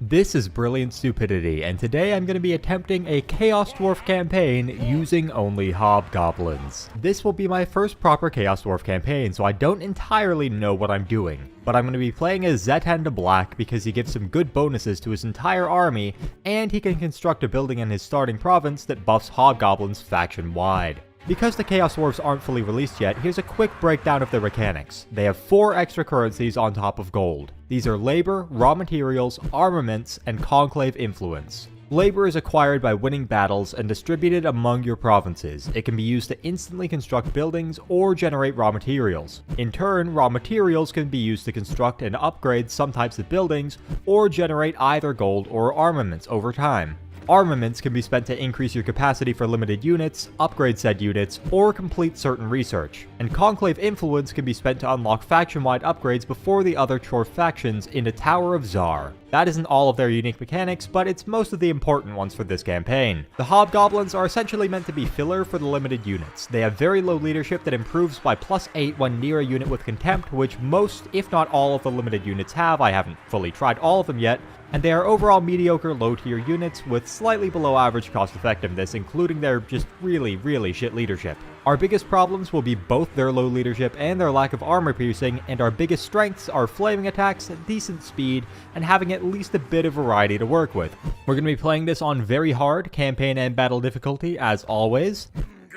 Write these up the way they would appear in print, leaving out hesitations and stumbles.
This is Brilliant Stupidity, and today I'm going to be attempting a Chaos Dwarf campaign using only Hobgoblins. This will be my first proper Chaos Dwarf campaign, so I don't entirely know what I'm doing. But I'm going to be playing as Zetan Black because he gives some good bonuses to his entire army, and he can construct a building in his starting province that buffs Hobgoblins faction-wide. Because the Chaos Dwarves aren't fully released yet, here's a quick breakdown of their mechanics. They have 4 extra currencies on top of gold. These are labor, raw materials, armaments, and conclave influence. Labor is acquired by winning battles and distributed among your provinces. It can be used to instantly construct buildings or generate raw materials. In turn, raw materials can be used to construct and upgrade some types of buildings or generate either gold or armaments over time. Armaments can be spent to increase your capacity for limited units, upgrade said units, or complete certain research. And Conclave Influence can be spent to unlock faction-wide upgrades before the other Chorf factions in the Tower of Zar. That isn't all of their unique mechanics, but it's most of the important ones for this campaign. The Hobgoblins are essentially meant to be filler for the limited units. They have very low leadership that improves by +8 when near a unit with contempt, which most, if not all of the limited units have. I haven't fully tried all of them yet. And they are overall mediocre low-tier units with slightly below average cost effectiveness, including their just really shit leadership. Our biggest problems will be both their low leadership and their lack of armor piercing, and our biggest strengths are flaming attacks, decent speed, and having at least a bit of variety to work with. We're going to be playing this on very hard campaign and battle difficulty, as always.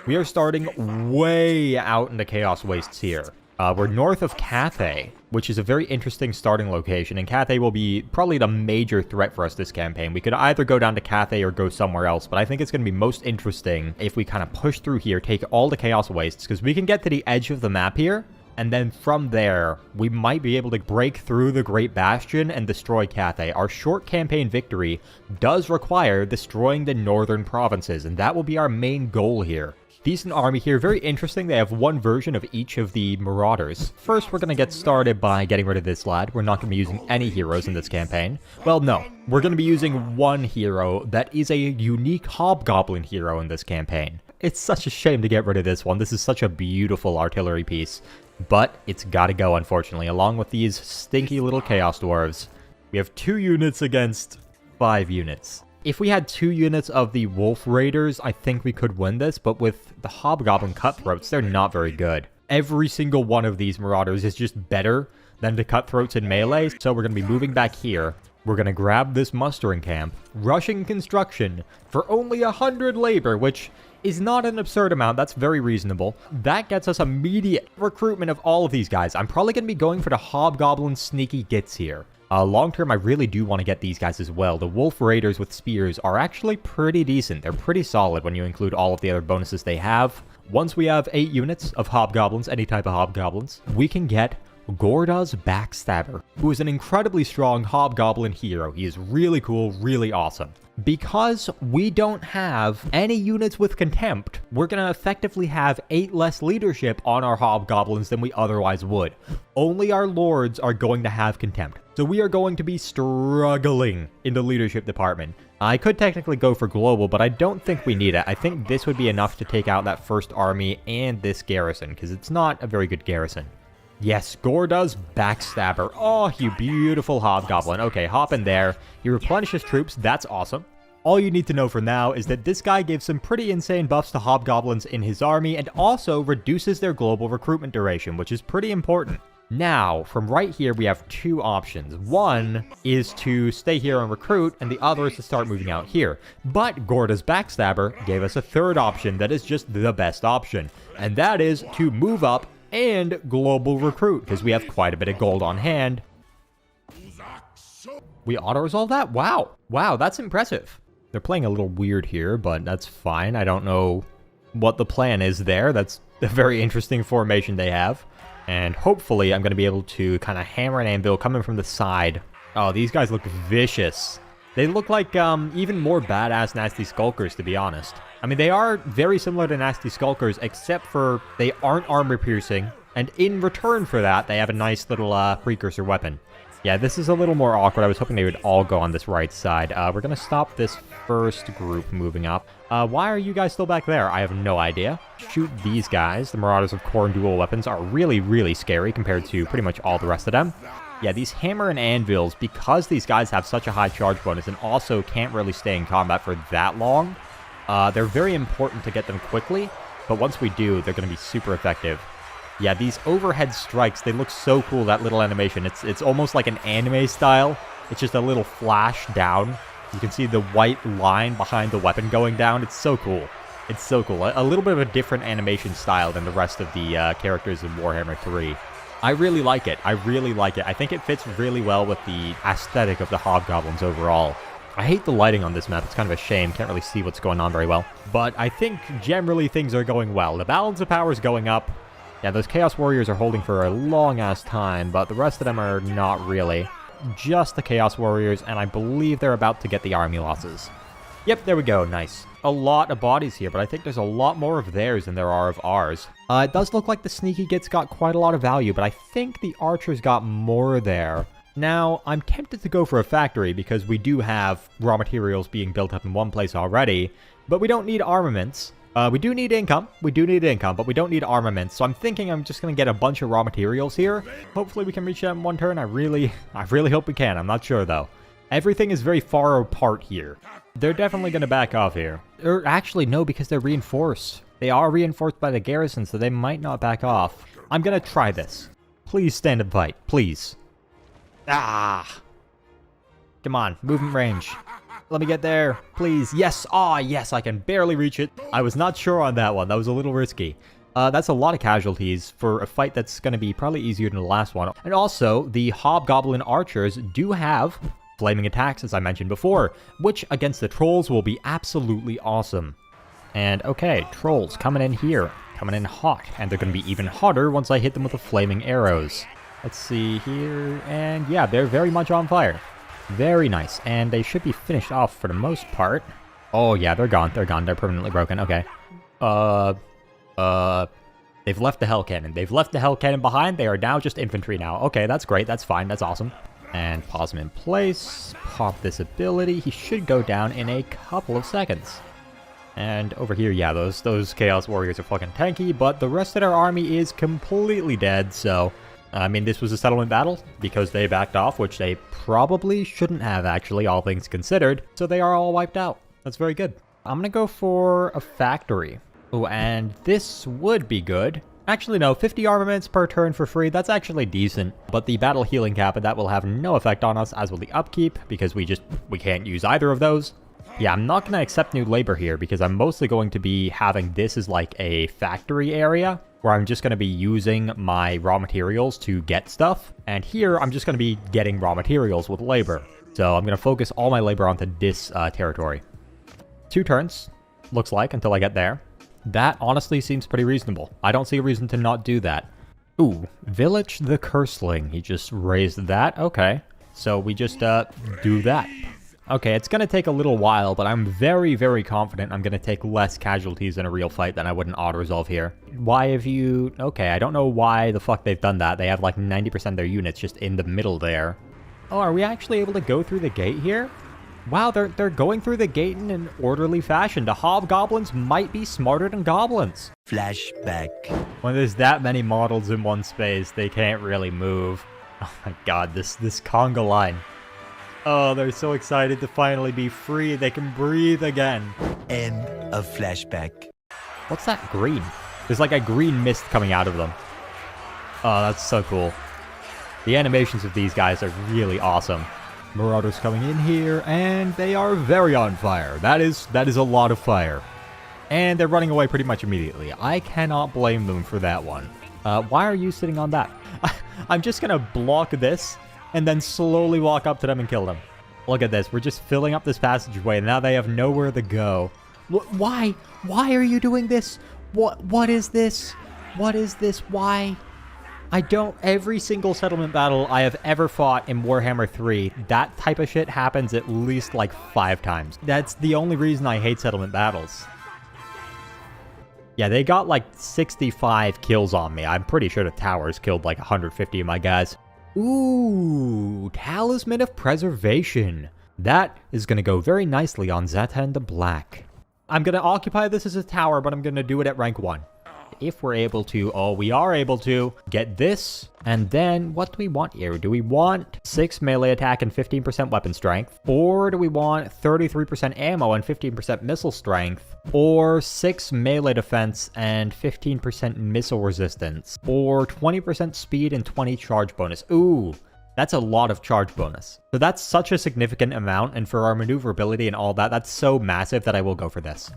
We are starting way out in the Chaos Wastes here. We're north of Cathay, which is a very interesting starting location, and Cathay will be probably the major threat for us this campaign. We could either go down to Cathay or go somewhere else, but I think it's going to be most interesting if we kind of push through here, take all the Chaos Wastes, because we can get to the edge of the map here, and then from there, we might be able to break through the Great Bastion and destroy Cathay. Our short campaign victory does require destroying the northern provinces, and that will be our main goal here. Decent army here, very interesting. They have one version of each of the Marauders. First, we're going to get started by getting rid of this lad. We're not going to be using any heroes in this campaign. Well, no. We're going to be using one hero that is a unique Hobgoblin hero in this campaign. It's such a shame to get rid of this one. This is such a beautiful artillery piece. But it's got to go, unfortunately, along with these stinky little Chaos Dwarves. We have 2 units against 5 units. If we had 2 units of the Wolf Raiders, I think we could win this, but with the Hobgoblin Cutthroats, they're not very good. Every single one of these Marauders is just better than the Cutthroats in melee, so we're going to be moving back here. We're going to grab this mustering camp, rushing construction for only 100 labor, which is not an absurd amount. That's very reasonable. That gets us immediate recruitment of all of these guys. I'm probably going to be going for the Hobgoblin sneaky gits here. Long term, I really do want to get these guys as well. The Wolf Raiders with spears are actually pretty decent. They're pretty solid when you include all of the other bonuses they have. Once we have 8 units of Hobgoblins, any type of Hobgoblins, we can get Gorda's Backstabber, who is an incredibly strong Hobgoblin hero. He is really cool, really awesome. Because we don't have any units with contempt, we're going to effectively have 8 less leadership on our Hobgoblins than we otherwise would. Only our lords are going to have contempt. So we are going to be struggling in the leadership department. I could technically go for global, but I don't think we need it. I think this would be enough to take out that first army and this garrison, because it's not a very good garrison. Yes, Gorda's Backstabber. Oh, you beautiful Hobgoblin. Okay, hop in there. He replenishes troops. That's awesome. All you need to know for now is that this guy gives some pretty insane buffs to Hobgoblins in his army and also reduces their global recruitment duration, which is pretty important. Now, from right here, we have 2 options. One is to stay here and recruit, and the other is to start moving out here. But Gorda's Backstabber gave us a 3rd option that is just the best option, and that is to move up and global recruit, because we have quite a bit of gold on hand. We auto-resolve that? Wow. Wow, that's impressive. They're playing a little weird here, but that's fine. I don't know what the plan is there. That's a very interesting formation they have. And hopefully I'm going to be able to kind of hammer and anvil coming from the side. Oh, these guys look vicious. They look like even more badass Nasty Skulkers, to be honest. I mean, they are very similar to Nasty Skulkers, except for they aren't armor piercing. And in return for that, they have a nice little precursor weapon. Yeah, this is a little more awkward. I was hoping they would all go on this right side. We're going to stop this first group moving up. Why are you guys still back there? I have no idea. Shoot these guys. The Marauders of Core and Dual Weapons are really scary compared to pretty much all the rest of them. Yeah, these hammer and anvils, because these guys have such a high charge bonus and also can't really stay in combat for that long, they're very important to get them quickly, but once we do, they're going to be super effective. Yeah, these overhead strikes, they look so cool, that little animation. It's almost like an anime style. It's just a little flash down. You can see the white line behind the weapon going down. It's so cool. It's so cool. A little bit of a different animation style than the rest of the characters in Warhammer 3. I really like it. I really like it. I think it fits really well with the aesthetic of the Hobgoblins overall. I hate the lighting on this map. It's kind of a shame. Can't really see what's going on very well. But I think generally things are going well. The balance of power is going up. Yeah, those Chaos Warriors are holding for a long-ass time, but the rest of them are not really. Just the Chaos Warriors, and I believe they're about to get the army losses. Yep, there we go. Nice. A lot of bodies here, but I think there's a lot more of theirs than there are of ours. It does look like the Sneaky Gits got quite a lot of value, but I think the Archers got more there. Now, I'm tempted to go for a factory because we do have raw materials being built up in one place already, but we don't need armaments. We do need income, but we don't need armaments, so I'm thinking I'm just going to get a bunch of raw materials here. Hopefully we can reach that in one turn. I really hope we can. I'm not sure, though. Everything is very far apart here. They're definitely going to back off here. Or actually, no, because they're reinforced. They are reinforced by the garrison, so they might not back off. I'm going to try this. Please stand and fight. Please. Ah! Come on, movement range. Let me get there, please. Yes, yes, I can barely reach it. I was not sure on that one. That was a little risky. That's a lot of casualties for a fight that's going to be probably easier than the last one. And also, the Hobgoblin archers do have flaming attacks, as I mentioned before, which against the trolls will be absolutely awesome. And okay, trolls coming in here, coming in hot, and they're going to be even hotter once I hit them with the flaming arrows. Let's see here, and yeah, they're very much on fire. Very nice, and they should be finished off for the most part. Oh yeah, they're gone, they're permanently broken, okay. They've left the Hell Cannon. They've left the Hell Cannon behind, they are now just infantry now. Okay, that's great, that's fine, that's awesome. And pause him in place, pop this ability, he should go down in a couple of seconds. And over here, yeah, those Chaos Warriors are fucking tanky, but the rest of their army is completely dead, so... I mean, this was a settlement battle because they backed off, which they probably shouldn't have, actually, all things considered. So they are all wiped out. That's very good. I'm going to go for a factory. Oh, and this would be good. Actually, no, 50 armaments per turn for free. That's actually decent. But the battle healing cap, that will have no effect on us, as will the upkeep, because we can't use either of those. Yeah, I'm not going to accept new labor here because I'm mostly going to be having this as like a factory area where I'm just going to be using my raw materials to get stuff. And here, I'm just going to be getting raw materials with labor. So I'm going to focus all my labor onto this territory. 2 turns, looks like, until I get there. That honestly seems pretty reasonable. I don't see a reason to not do that. Ooh, Village the Curseling. He just raised that. Okay. So we just do that. Okay, it's going to take a little while, but I'm very, very confident I'm going to take less casualties in a real fight than I would in auto-resolve here. Why have you... Okay, I don't know why the fuck they've done that. They have like 90% of their units just in the middle there. Oh, are we actually able to go through the gate here? Wow, they're going through the gate in an orderly fashion. The Hobgoblins might be smarter than goblins. Flashback. When there's that many models in one space, they can't really move. Oh my god, this conga line. Oh, they're so excited to finally be free. They can breathe again. End of flashback. What's that green? There's like a green mist coming out of them. Oh, that's so cool. The animations of these guys are really awesome. Marauders coming in here, and they are very on fire. That is a lot of fire. And they're running away pretty much immediately. I cannot blame them for that one. Why are you sitting on that? I'm just gonna block this and then slowly walk up to them and kill them. Look at this. We're just filling up this passageway, and now they have nowhere to go. Why? Why are you doing this? What is this? What is this? Why? I don't... Every single settlement battle I have ever fought in Warhammer 3, that type of shit happens at least like 5 times. That's the only reason I hate settlement battles. Yeah, they got like 65 kills on me. I'm pretty sure the towers killed like 150 of my guys. Ooh, Talisman of Preservation. That is going to go very nicely on Zeta and the Black. I'm going to occupy this as a tower, but I'm going to do it at rank 1. if we're able to, oh, we are able to get this. And then what do we want here? Do we want 6 melee attack and 15% weapon strength? Or do we want 33% ammo and 15% missile strength? Or 6 melee defense and 15% missile resistance? Or 20% speed and 20 charge bonus? Ooh, that's a lot of charge bonus. So that's such a significant amount, and for our maneuverability and all that, that's so massive that I will go for this.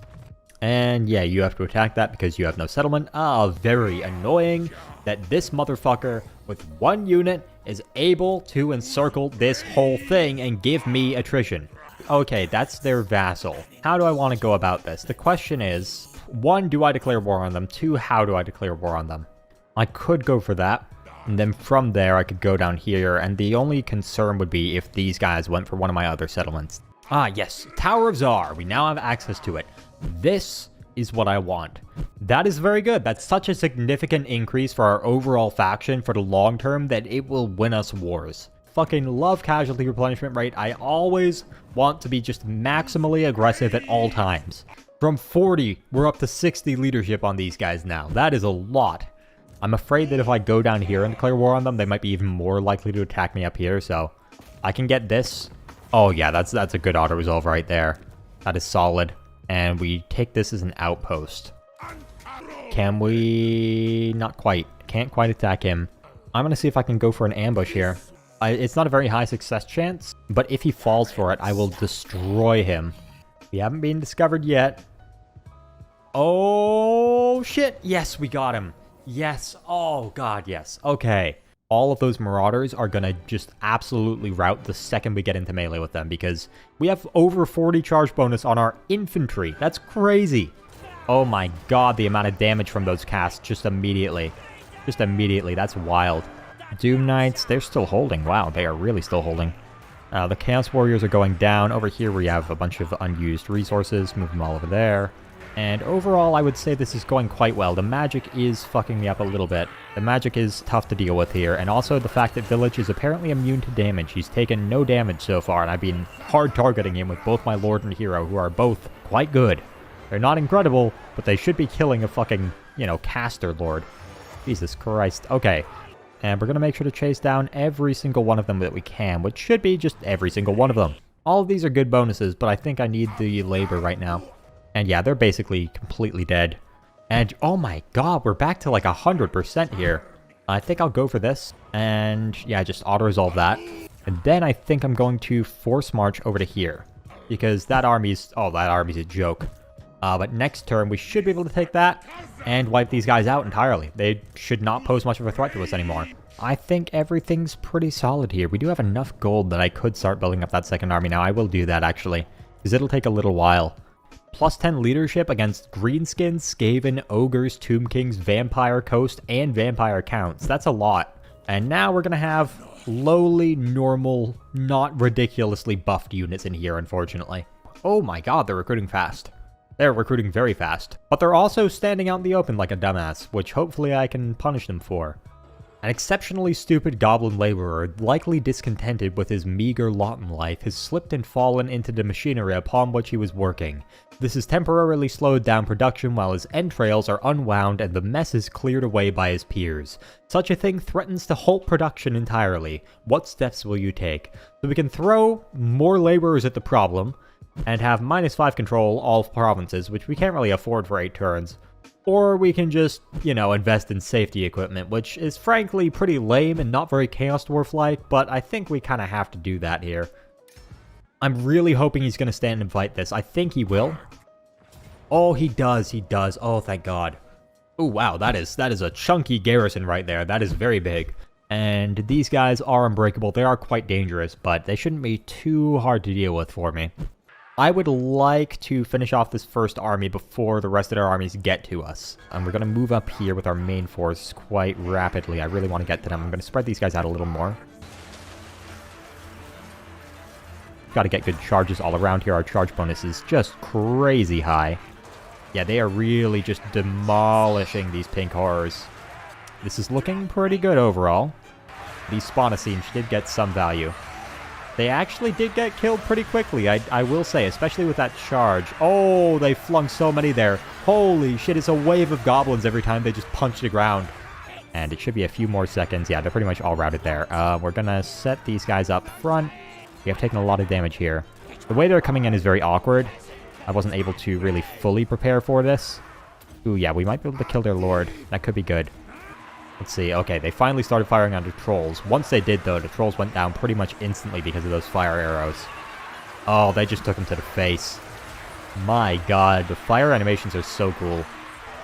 And yeah, you have to attack that because you have no settlement. Ah, very annoying that this motherfucker with 1 unit is able to encircle this whole thing and give me attrition. Okay, that's their vassal. How do I want to go about this? The question is, 1, do I declare war on them? 2, how do I declare war on them? I could go for that. And then from there, I could go down here, and the only concern would be if these guys went for one of my other settlements. Ah, yes, Tower of Tsar. We now have access to it. This is what I want. That is very good. That's such a significant increase for our overall faction for the long term that it will win us wars. Fucking love casualty replenishment rate. I always want to be just maximally aggressive at all times. From 40, we're up to 60 leadership on these guys now. That is a lot. I'm afraid that if I go down here and declare war on them, they might be even more likely to attack me up here, so I can get this. Oh yeah, that's a good auto-resolve right there. That is solid. And we take this as an outpost. Can we? Not quite. Can't quite attack him. I'm going to see if I can go for an ambush here. It's not a very high success chance, but if he falls for it, I will destroy him. We haven't been discovered yet. Oh, shit. Yes, we got him. Yes. Oh, God, yes. Okay. All of those marauders are going to just absolutely rout the second we get into melee with them because we have over 40 charge bonus on our infantry. That's crazy. Oh my god, the amount of damage from those casts just immediately. Just immediately. That's wild. Doom Knights, they're still holding. Wow, they are really still holding. The Chaos Warriors are going down. Over here we have a bunch of unused resources. Move them all over there. And overall, I would say this is going quite well. The magic is fucking me up a little bit. The magic is tough to deal with here. And also the fact that Village is apparently immune to damage. He's taken no damage so far, and I've been hard targeting him with both my Lord and Hero, who are both quite good. They're not incredible, but they should be killing a fucking, you know, caster Lord. Jesus Christ. Okay. And we're going to make sure to chase down every single one of them that we can, which should be just every single one of them. All of these are good bonuses, but I think I need the labor right now. And yeah, they're basically completely dead. And oh my god, we're back to like 100% here. I think I'll go for this. And yeah, just auto-resolve that. And then I think I'm going to force march over to here. Because that army's... oh, that army's a joke. But next turn, we should be able to take that and wipe these guys out entirely. They should not pose much of a threat to us anymore. I think everything's pretty solid here. We do have enough gold that I could start building up that second army now. I will do that, actually. Because it'll take a little while. Plus 10 leadership against Greenskins, Skaven, Ogres, Tomb Kings, Vampire Coast, and Vampire Counts. That's a lot. And now we're going to have lowly, normal, not ridiculously buffed units in here, unfortunately. Oh my god, they're recruiting fast. They're recruiting very fast. But they're also standing out in the open like a dumbass, which hopefully I can punish them for. An exceptionally stupid goblin laborer, likely discontented with his meager lot in life, has slipped and fallen into the machinery upon which he was working. This has temporarily slowed down production while his entrails are unwound and the mess is cleared away by his peers. Such a thing threatens to halt production entirely. What steps will you take? So we can throw more laborers at the problem, and have -5 control all provinces, which we can't really afford for 8 turns. Or we can just, you know, invest in safety equipment, which is frankly pretty lame and not very Chaos Dwarf-like, but I think we kind of have to do that here. I'm really hoping he's going to stand and fight this. I think he will. Oh, he does. He does. Oh, thank God. Oh, wow. That is a chunky garrison right there. That is very big. And these guys are unbreakable. They are quite dangerous, but they shouldn't be too hard to deal with for me. I would like to finish off this first army before the rest of our armies get to us. And we're going to move up here with our main force quite rapidly. I really want to get to them. I'm going to spread these guys out a little more. Got to get good charges all around here. Our charge bonus is just crazy high. Yeah, they are really just demolishing these pink horrors. This is looking pretty good overall. These Spawnasines did get some value. They actually did get killed pretty quickly, I will say, especially with that charge. Oh, they flung so many there. Holy shit, it's a wave of goblins every time they just punch the ground. And it should be a few more seconds. Yeah, they're pretty much all routed there. We're gonna set these guys up front. We have taken a lot of damage here. The way they're coming in is very awkward. I wasn't able to really fully prepare for this. Ooh, yeah, we might be able to kill their lord. That could be good. Let's see. Okay, they finally started firing on the trolls. Once they did, though, the trolls went down pretty much instantly because of those fire arrows. Oh, they just took them to the face. My god, the fire animations are so cool.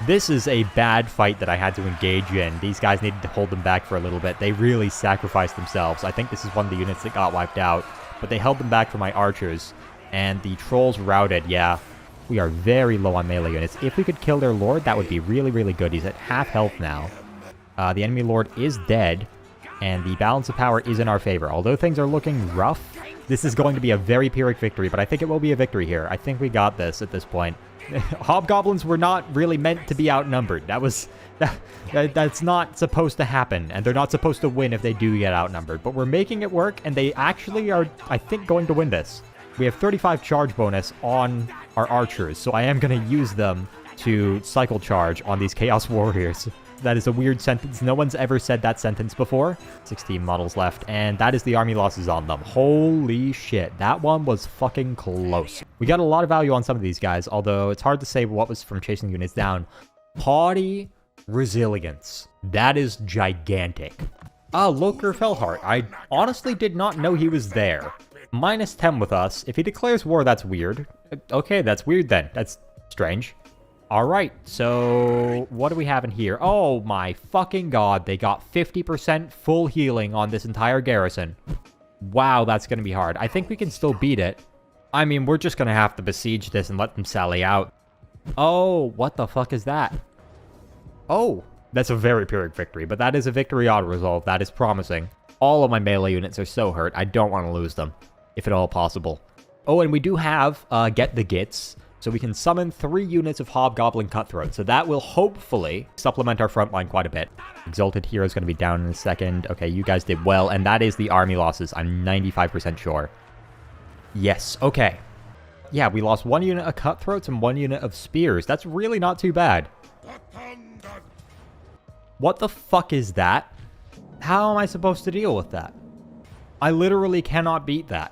This is a bad fight that I had to engage in. These guys needed to hold them back for a little bit. They really sacrificed themselves. I think this is one of the units that got wiped out, but they held them back for my archers. And the trolls routed, yeah. We are very low on melee units. If we could kill their lord, that would be really, really good. He's at half health now. The enemy lord is dead, and the balance of power is in our favor. Although things are looking rough, this is going to be a very Pyrrhic victory, but I think it will be a victory here. I think we got this at this point. Hobgoblins were not really meant to be outnumbered. That's not supposed to happen, and they're not supposed to win if they do get outnumbered. But we're making it work, and they actually are, I think, going to win this. We have 35 charge bonus on our archers, so I am going to use them to cycle charge on these Chaos Warriors. That is a weird sentence. No one's ever said that sentence before. 16 models left, and that is the army losses on them. Holy shit, that one was fucking close. We got a lot of value on some of these guys, although it's hard to say what was from chasing units down. Haughty resilience. That is gigantic. Loker Fellheart. I honestly did not know he was there. Minus 10 with us. If he declares war, that's weird. Okay, that's weird then. That's strange. Alright, so what do we have in here? Oh my fucking god, they got 50% full healing on this entire garrison. Wow, that's going to be hard. I think we can still beat it. I mean, we're just going to have to besiege this and let them sally out. Oh, what the fuck is that? Oh, that's a very Pyrrhic victory, but that is a victory auto-resolve. That is promising. All of my melee units are so hurt, I don't want to lose them, if at all possible. Oh, and we do have Get the Gits. So we can summon 3 units of Hobgoblin Cutthroat. So that will hopefully supplement our front line quite a bit. Exalted Hero is going to be down in a second. Okay, you guys did well. And that is the army losses. I'm 95% sure. Yes, okay. Yeah, we lost 1 unit of Cutthroats and 1 unit of Spears. That's really not too bad. What the fuck is that? How am I supposed to deal with that? I literally cannot beat that.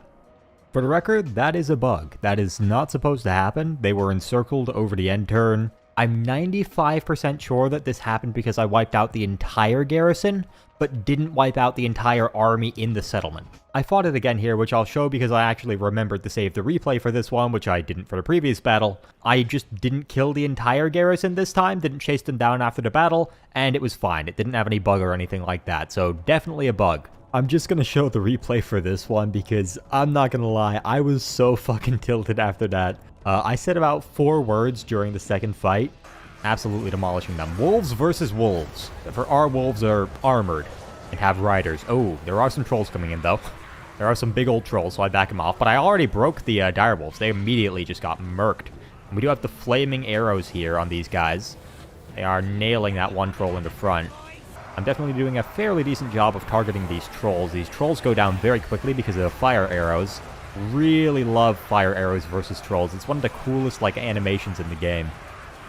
For the record, that is a bug. That is not supposed to happen. They were encircled over the end turn. I'm 95% sure that this happened because I wiped out the entire garrison, but didn't wipe out the entire army in the settlement. I fought it again here, which I'll show because I actually remembered to save the replay for this one, which I didn't for the previous battle. I just didn't kill the entire garrison this time, didn't chase them down after the battle, and it was fine. It didn't have any bug or anything like that, so definitely a bug. I'm just gonna show the replay for this one because I'm not gonna lie, I was so fucking tilted after that. I said about 4 words during the second fight, absolutely demolishing them. Wolves versus wolves. For our wolves are armored and have riders. Oh, there are some trolls coming in though. There are some big old trolls, so I back them off. But I already broke the direwolves. They immediately just got murked. And we do have the flaming arrows here on these guys. They are nailing that one troll in the front. I'm definitely doing a fairly decent job of targeting these trolls. These trolls go down very quickly because of the fire arrows. Really love fire arrows versus trolls. It's one of the coolest, like, animations in the game.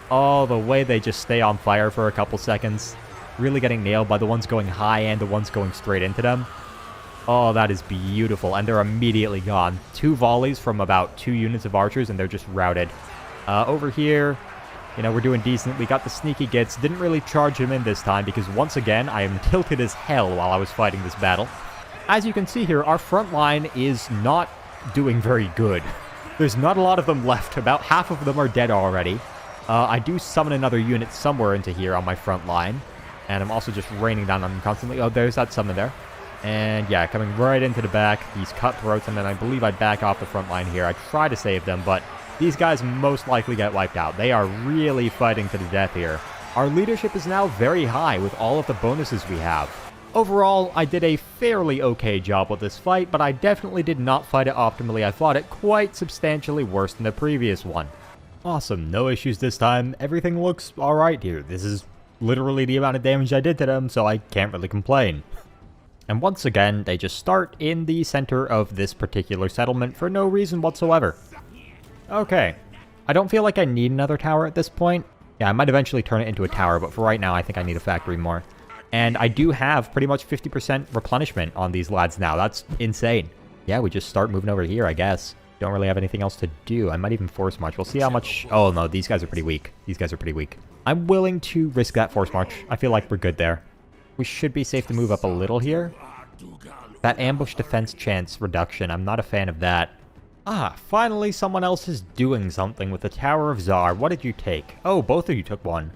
Oh, the way they just stay on fire for a couple seconds. Really getting nailed by the ones going high and the ones going straight into them. Oh, that is beautiful. And they're immediately gone. 2 volleys from about 2 units of archers and they're just routed. Over here, you know, we're doing decent. We got the sneaky gits. Didn't really charge him in this time because, once again, I am tilted as hell while I was fighting this battle. As you can see here, our front line is not doing very good. There's not a lot of them left. About half of them are dead already. I do summon another unit somewhere into here on my front line. And I'm also just raining down on them constantly. Oh, there's that summon there. And yeah, coming right into the back. These cutthroats, and then I believe I back off the front line here. I try to save them, but these guys most likely get wiped out. They are really fighting to the death here. Our leadership is now very high with all of the bonuses we have. Overall, I did a fairly okay job with this fight, but I definitely did not fight it optimally. I fought it quite substantially worse than the previous one. Awesome, no issues this time. Everything looks alright here. This is literally the amount of damage I did to them, so I can't really complain. And once again, they just start in the center of this particular settlement for no reason whatsoever. Okay. I don't feel like I need another tower at this point. Yeah, I might eventually turn it into a tower, but for right now, I think I need a factory more. And I do have pretty much 50% replenishment on these lads now. That's insane. Yeah, we just start moving over here, I guess. Don't really have anything else to do. I might even force march. We'll see how much... Oh, no, these guys are pretty weak. These guys are pretty weak. I'm willing to risk that force march. I feel like we're good there. We should be safe to move up a little here. That ambush defense chance reduction, I'm not a fan of that. Ah, finally someone else is doing something with the Tower of Tsar. What did you take? Oh, both of you took one.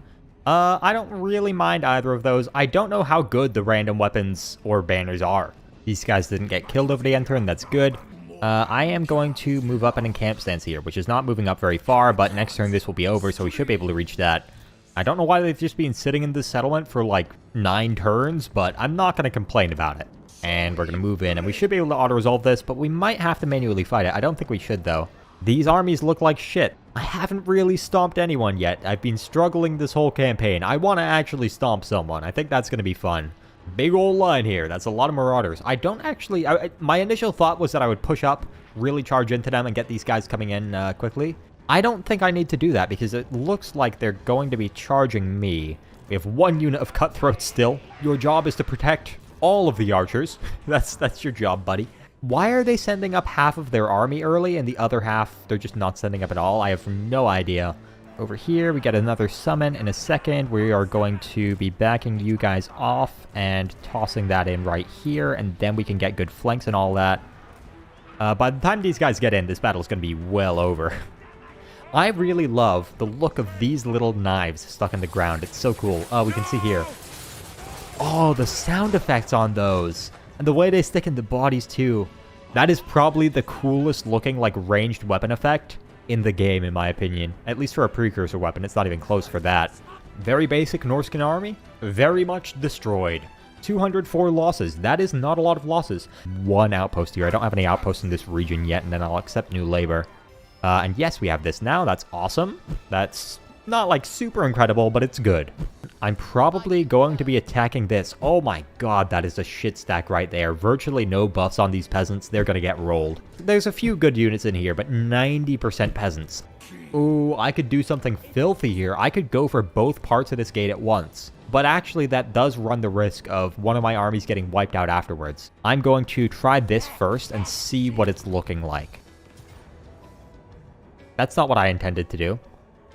I don't really mind either of those. I don't know how good the random weapons or banners are. These guys didn't get killed over the end turn, that's good. I am going to move up an encamp stance here, which is not moving up very far, but next turn this will be over, so we should be able to reach that. I don't know why they've just been sitting in this settlement for like 9 turns, but I'm not going to complain about it. And we're going to move in, and we should be able to auto-resolve this, but we might have to manually fight it. I don't think we should, though. These armies look like shit. I haven't really stomped anyone yet. I've been struggling this whole campaign. I want to actually stomp someone. I think that's going to be fun. Big old line here. That's a lot of marauders. I don't actually... my initial thought was that I would push up, really charge into them, and get these guys coming in quickly. I don't think I need to do that, because it looks like they're going to be charging me. We have 1 unit of cutthroats still. Your job is to protect all of the archers. That's your job, buddy. Why are they sending up half of their army early and the other half they're just not sending up at all? I have no idea. Over here, we get another summon in a second. We are going to be backing you guys off and tossing that in right here, and then we can get good flanks and all that. By the time these guys get in, this battle is going to be well over. I really love the look of these little knives stuck in the ground. It's so cool. Oh, we can see here. Oh, the sound effects on those. And the way they stick in the bodies, too. That is probably the coolest looking, like, ranged weapon effect in the game, in my opinion. At least for a precursor weapon. It's not even close for that. Very basic Norscan army. Very much destroyed. 204 losses. That is not a lot of losses. 1 outpost here. I don't have any outposts in this region yet, and then I'll accept new labor. And yes, we have this now. That's awesome. That's not, like, super incredible, but it's good. I'm probably going to be attacking this. Oh my god, that is a shit stack right there. Virtually no buffs on these peasants. They're going to get rolled. There's a few good units in here, but 90% peasants. Ooh, I could do something filthy here. I could go for both parts of this gate at once. But actually, that does run the risk of one of my armies getting wiped out afterwards. I'm going to try this first and see what it's looking like. That's not what I intended to do.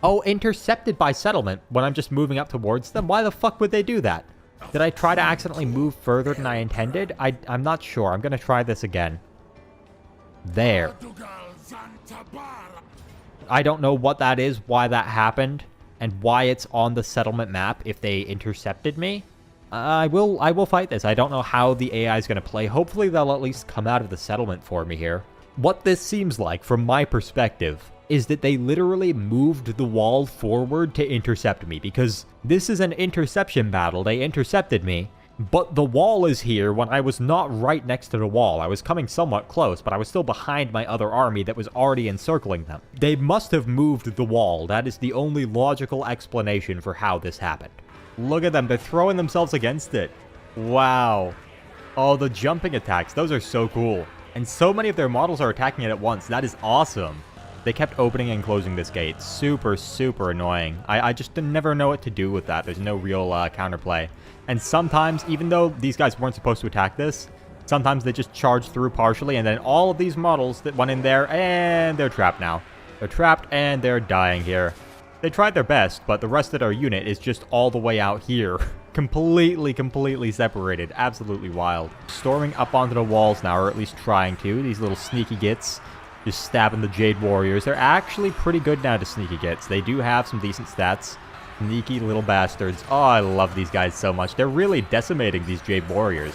Oh, intercepted by settlement when I'm just moving up towards them? Why the fuck would they do that? Did I try to accidentally move further than I intended? I'm not sure. I'm going to try this again. There. I don't know what that is, why that happened, and why it's on the settlement map if they intercepted me. I will fight this. I don't know how the AI is going to play. Hopefully they'll at least come out of the settlement for me here. What this seems like, from my perspective, is that they literally moved the wall forward to intercept me, because this is an interception battle. They intercepted me, but the wall is here when I was not right next to the wall. I was coming somewhat close, but I was still behind my other army that was already encircling them. They must have moved the wall. That is the only logical explanation for how this happened. Look at them. They're throwing themselves against it. Wow. Oh, the jumping attacks. Those are so cool. And so many of their models are attacking it at once. That is awesome. They kept opening and closing this gate. Super, super annoying. I just never know what to do with that. There's no real counterplay. And sometimes, even though these guys weren't supposed to attack this, sometimes they just charge through partially, and then all of these models that went in there, and they're trapped now. They're trapped, and they're dying here. They tried their best, but the rest of their unit is just all the way out here. completely separated. Absolutely wild. Storming up onto the walls now, or at least trying to. These little sneaky gits. Just stabbing the Jade Warriors. They're actually pretty good now to sneaky gits. They do have some decent stats. Sneaky little bastards. Oh, I love these guys so much. They're really decimating these Jade Warriors.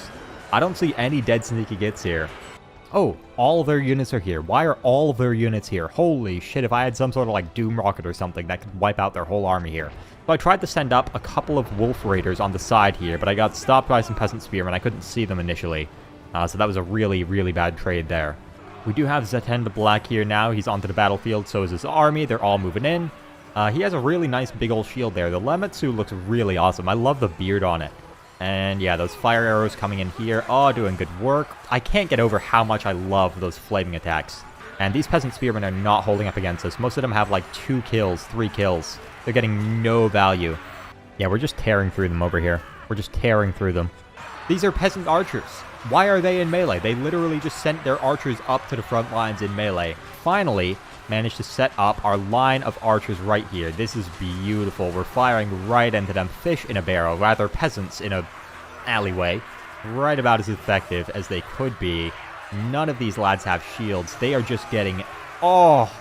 I don't see any dead sneaky gits here. Oh, all of their units are here. Why are all of their units here? Holy shit, if I had some sort of like Doom Rocket or something that could wipe out their whole army here. So I tried to send up a couple of Wolf Raiders on the side here, but I got stopped by some Peasant Spearmen. I couldn't see them initially. So that was a really bad trade there. We do have Zeten the Black here now. He's onto the battlefield, so is his army. They're all moving in. He has a really nice big old shield there. The Lemetsu looks really awesome. I love the beard on it. And yeah, those fire arrows coming in here. Oh, doing good work. I can't get over how much I love those flaming attacks. And these peasant spearmen are not holding up against us. Most of them have like 2 kills, 3 kills. They're getting no value. Yeah, we're just tearing through them over here. We're just tearing through them. These are peasant archers. Why are they in melee? They literally just sent their archers up to the front lines in melee. Finally, managed to set up our line of archers right here. This is beautiful. We're firing right into them. Fish in a barrel, rather peasants in a alleyway. Right about as effective as they could be. None of these lads have shields. They are just getting... Oh!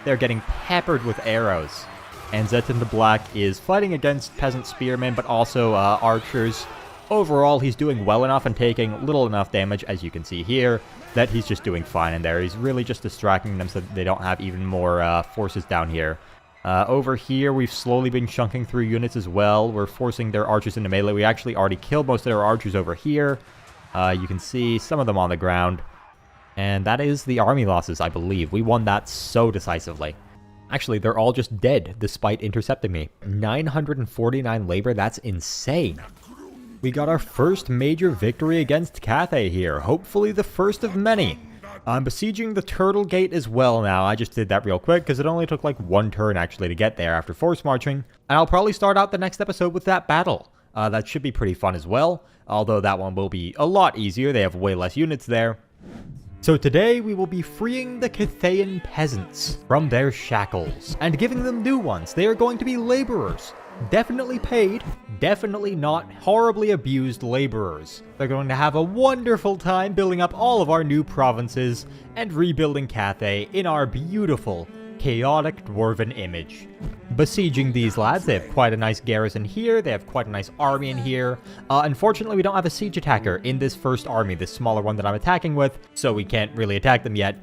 They're getting peppered with arrows. And Zest in the Black is fighting against peasant spearmen, but also archers. Overall, he's doing well enough and taking little enough damage, as you can see here, that he's just doing fine in there. He's really just distracting them so that they don't have even more forces down here. Over here, we've slowly been chunking through units as well. We're forcing their archers into melee. We actually already killed most of their archers over here. You can see some of them on the ground. And that is the army losses, I believe. We won that so decisively. Actually, they're all just dead, despite intercepting me. 949 labor, that's insane. We got our first major victory against Cathay here. Hopefully the first of many. I'm besieging the Turtle Gate as well now. I just did that real quick, because it only took like 1 turn actually to get there after force marching. And I'll probably start out the next episode with that battle. That should be pretty fun as well. Although that one will be a lot easier. They have way less units there. So today we will be freeing the Cathayan peasants from their shackles and giving them new ones. They are going to be laborers. Definitely paid, definitely not horribly abused laborers. They're going to have a wonderful time building up all of our new provinces and rebuilding Cathay in our beautiful, chaotic dwarven image. Besieging these lads, they have quite a nice garrison here, they have quite a nice army in here. Unfortunately, we don't have a siege attacker in this first army, this smaller one that I'm attacking with, so we can't really attack them yet.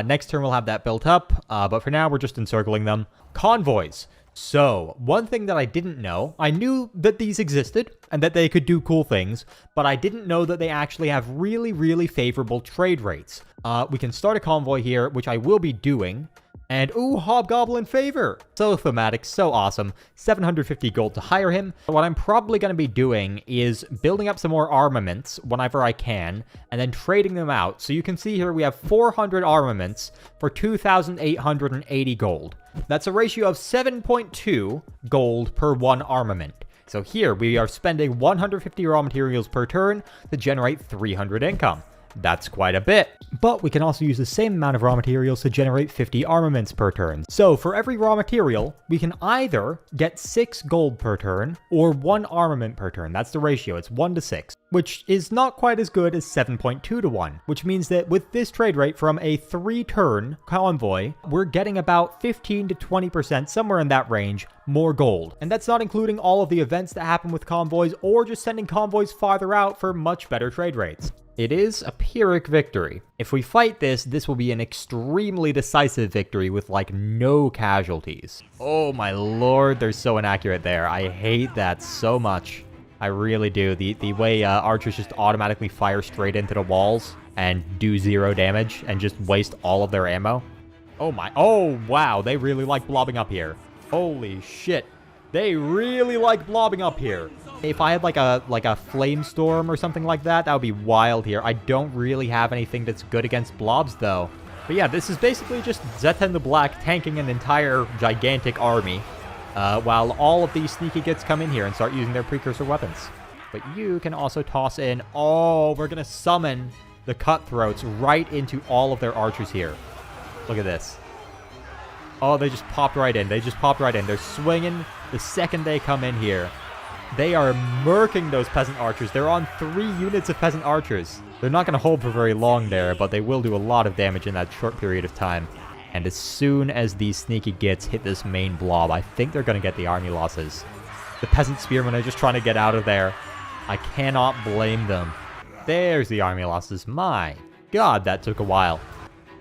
Next turn we'll have that built up, but for now we're just encircling them. Convoys. So, one thing that I didn't know, I knew that these existed and that they could do cool things, but I didn't know that they actually have really, really favorable trade rates. We can start a convoy here, which I will be doing. And ooh, Hobgoblin favor! So thematic, so awesome. 750 gold to hire him. What I'm probably going to be doing is building up some more armaments whenever I can, and then trading them out. So you can see here we have 400 armaments for 2,880 gold. That's a ratio of 7.2 gold per 1 armament. So here we are spending 150 raw materials per turn to generate 300 income. That's quite a bit. But we can also use the same amount of raw materials to generate 50 armaments per turn. So for every raw material, we can either get 6 gold per turn or 1 armament per turn. That's the ratio. It's 1 to 6, which is not quite as good as 7.2 to 1, which means that with this trade rate from a 3-turn convoy, we're getting about 15 to 20%, somewhere in that range, more gold. And that's not including all of the events that happen with convoys or just sending convoys farther out for much better trade rates. It is a Pyrrhic victory. If we fight this, this will be an extremely decisive victory with like no casualties. Oh my lord, they're so inaccurate there. I hate that so much. I really do. The way archers just automatically fire straight into the walls and do 0 damage and just waste all of their ammo. Oh my, oh wow, they really like blobbing up here. Holy shit. They really like blobbing up here. If I had like a flame storm or something like that, that would be wild here. I don't really have anything that's good against blobs though. But yeah, this is basically just Zest in the Black tanking an entire gigantic army, while all of these sneaky gits come in here and start using their precursor weapons. But you can also toss in, oh, we're gonna summon the cutthroats right into all of their archers here. Look at this. Oh, they just popped right in. They just popped right in. They're swinging the second they come in here. They are murking those peasant archers. They're on 3 units of peasant archers. They're not going to hold for very long there, but they will do a lot of damage in that short period of time. And as soon as these sneaky gits hit this main blob, I think they're going to get the army losses. The peasant spearmen are just trying to get out of there. I cannot blame them. There's the army losses. My god, that took a while.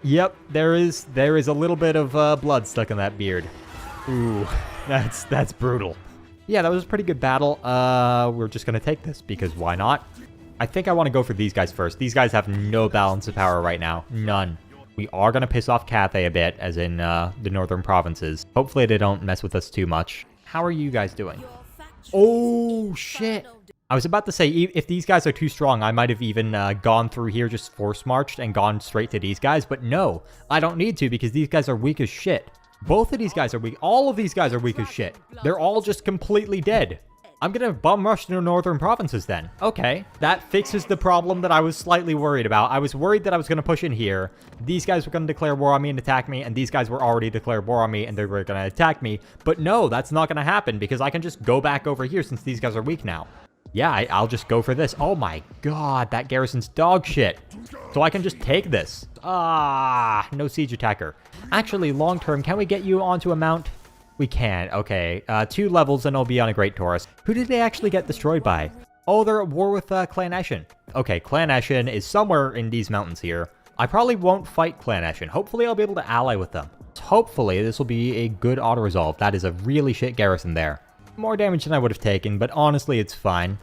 Yep, there is a little bit of blood stuck in that beard. Ooh, that's brutal. Yeah, that was a pretty good battle. We're just going to take this, because why not? I think I want to go for these guys first. These guys have no balance of power right now. None. We are going to piss off Cathay a bit, as in the northern provinces. Hopefully they don't mess with us too much. How are you guys doing? Oh, shit. I was about to say, if these guys are too strong, I might have even gone through here, just force marched and gone straight to these guys. But no, I don't need to because these guys are weak as shit. Both of these guys are weak. All of these guys are weak as shit. They're all just completely dead. I'm gonna bum rush the northern provinces then. Okay, that fixes the problem that I was slightly worried about. I was worried that I was gonna push in here. These guys were gonna declare war on me and attack me, and these guys were already declared war on me and they were gonna attack me. But no, that's not gonna happen because I can just go back over here since these guys are weak now. Yeah, I'll just go for this. Oh my god, that garrison's dog shit. So I can just take this. Ah, no siege attacker. Actually, long term, can we get you onto a mount? We can. Okay, 2 levels and I'll be on a Great Taurus. Who did they actually get destroyed by? Oh, they're at war with Clan Eshin. Okay, Clan Eshin is somewhere in these mountains here. I probably won't fight Clan Eshin. Hopefully I'll be able to ally with them. Hopefully this will be a good auto-resolve. That is a really shit garrison there. More damage than I would have taken, but honestly it's fine.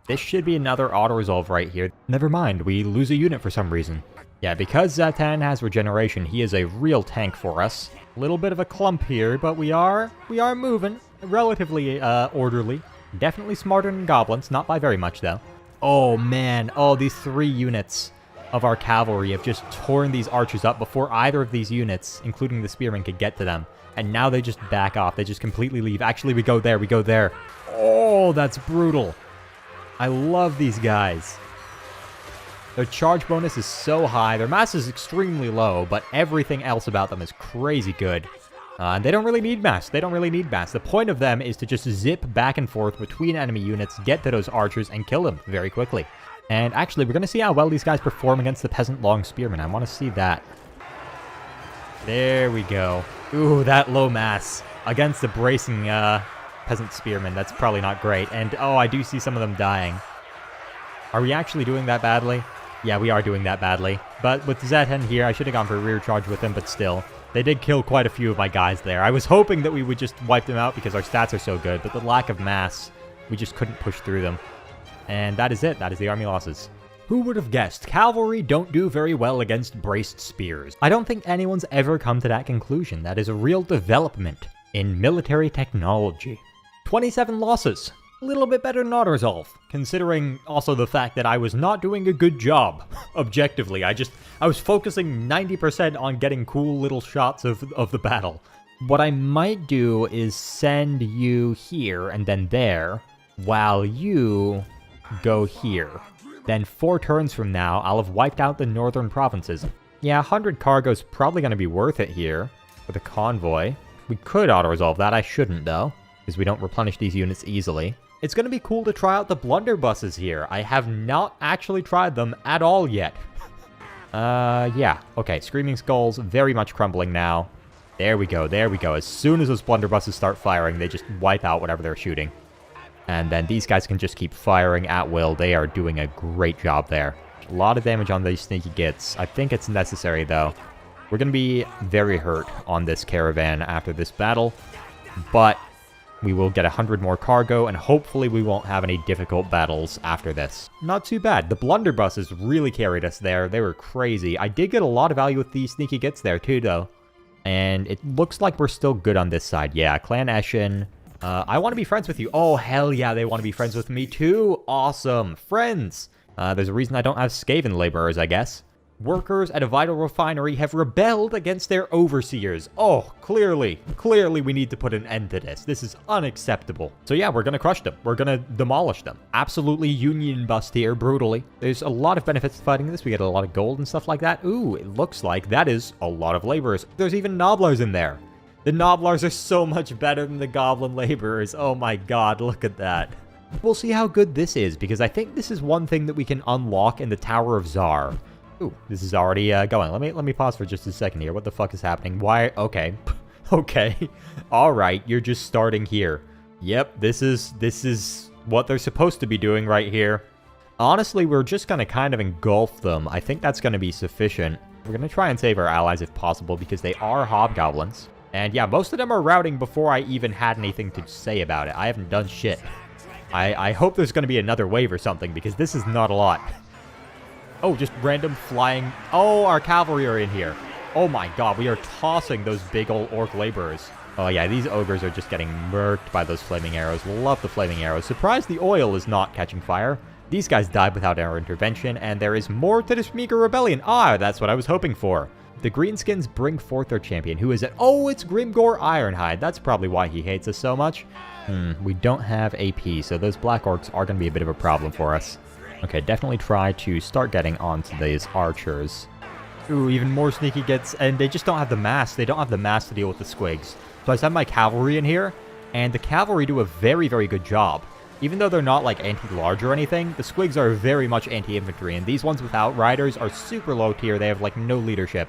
This should be another auto-resolve right here. Never mind, we lose a unit for some reason. Yeah, because Zatan has regeneration, he is a real tank for us. A little bit of a clump here, but we are moving. Relatively orderly. Definitely smarter than goblins, not by very much though. Oh man, oh these 3 units of our cavalry have just torn these archers up before either of these units, including the spearmen, could get to them. And now they just back off, they just completely leave. Actually, we go there. Oh, that's brutal. I love these guys. Their charge bonus is so high, their mass is extremely low, but everything else about them is crazy good. And they don't really need mass. The point of them is to just zip back and forth between enemy units, get to those archers, and kill them very quickly. And actually, we're going to see how well these guys perform against the peasant long spearmen. I want to see that. There we go. Ooh, that low mass against the bracing peasant spearmen. That's probably not great. And oh, I do see some of them dying. Are we actually doing that badly? Yeah, we are doing that badly. But with Zatan here, I should have gone for a rear charge with him, but still. They did kill quite a few of my guys there. I was hoping that we would just wipe them out because our stats are so good, but the lack of mass, we just couldn't push through them. And that is it. That is the army losses. Who would have guessed? Cavalry don't do very well against braced spears. I don't think anyone's ever come to that conclusion. That is a real development in military technology. 27 losses. A little bit better than auto-resolve, considering also the fact that I was not doing a good job, objectively. I was focusing 90% on getting cool little shots of the battle. What I might do is send you here and then there, while you go here. Then 4 turns from now, I'll have wiped out the northern provinces. Yeah, 100 cargo's probably going to be worth it here, with a convoy. We could auto-resolve that, I shouldn't though, because we don't replenish these units easily. It's going to be cool to try out the blunderbusses here. I have not actually tried them at all yet. Yeah. Okay, Screaming Skulls very much crumbling now. There we go. As soon as those blunderbusses start firing, they just wipe out whatever they're shooting. And then these guys can just keep firing at will. They are doing a great job there. A lot of damage on these sneaky gits. I think it's necessary, though. We're going to be very hurt on this caravan after this battle. But we will get 100 more cargo, and hopefully we won't have any difficult battles after this. Not too bad. The blunderbusses really carried us there. They were crazy. I did get a lot of value with these sneaky gits there too, though. And it looks like we're still good on this side. Yeah, Clan Eshin. I want to be friends with you. Oh, hell yeah, they want to be friends with me too. Awesome. Friends. There's a reason I don't have Skaven laborers, I guess. Workers at a vital refinery have rebelled against their overseers. Oh, clearly we need to put an end to this. This is unacceptable. So yeah, we're gonna crush them. We're gonna demolish them. Absolutely union bust here, brutally. There's a lot of benefits to fighting this. We get a lot of gold and stuff like that. Ooh, it looks like that is a lot of laborers. There's even Noblars in there. The Noblars are so much better than the Goblin laborers. Oh my god, look at that. We'll see how good this is, because I think this is one thing that we can unlock in the Tower of Tsar. Ooh, this is already going. Let me pause for just a second here. What the fuck is happening? Why? Okay. Okay. All right, you're just starting here. Yep, this is what they're supposed to be doing right here. Honestly, we're just going to kind of engulf them. I think that's going to be sufficient. We're going to try and save our allies if possible, because they are Hobgoblins. And yeah, most of them are routing before I even had anything to say about it. I haven't done shit. I hope there's going to be another wave or something, because this is not a lot. Oh, just random flying. Oh, our cavalry are in here. Oh my god, we are tossing those big old orc laborers. Oh yeah, these ogres are just getting murked by those flaming arrows. Love the flaming arrows. Surprised the oil is not catching fire. These guys died without our intervention, and there is more to this meager rebellion. Ah, that's what I was hoping for. The greenskins bring forth their champion. Who is it? Oh, it's Grimgor Ironhide. That's probably why he hates us so much. We don't have AP, so those black orcs are going to be a bit of a problem for us. Okay, definitely try to start getting onto these archers. Ooh, even more sneaky gets, and they just don't have the mass. They don't have the mass to deal with the squigs. So I send my cavalry in here, and the cavalry do a very, very good job. Even though they're not like anti-large or anything, the squigs are very much anti-infantry, and these ones without riders are super low tier. They have like no leadership.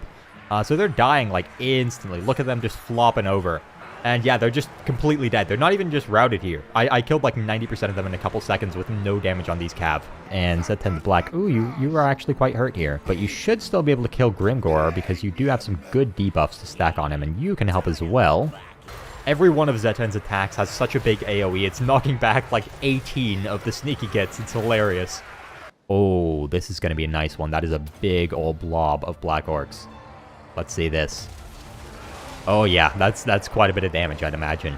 So they're dying like instantly. Look at them just flopping over. And yeah, they're just completely dead. They're not even just routed here. I killed like 90% of them in a couple seconds with no damage on these cav. And Z10 Black, ooh, you are actually quite hurt here. But you should still be able to kill Grimgor because you do have some good debuffs to stack on him, and you can help as well. Every one of Z10's attacks has such a big AoE. It's knocking back like 18 of the sneaky gets. It's hilarious. Oh, this is going to be a nice one. That is a big old blob of black orcs. Let's see this. Oh yeah, that's quite a bit of damage, I'd imagine.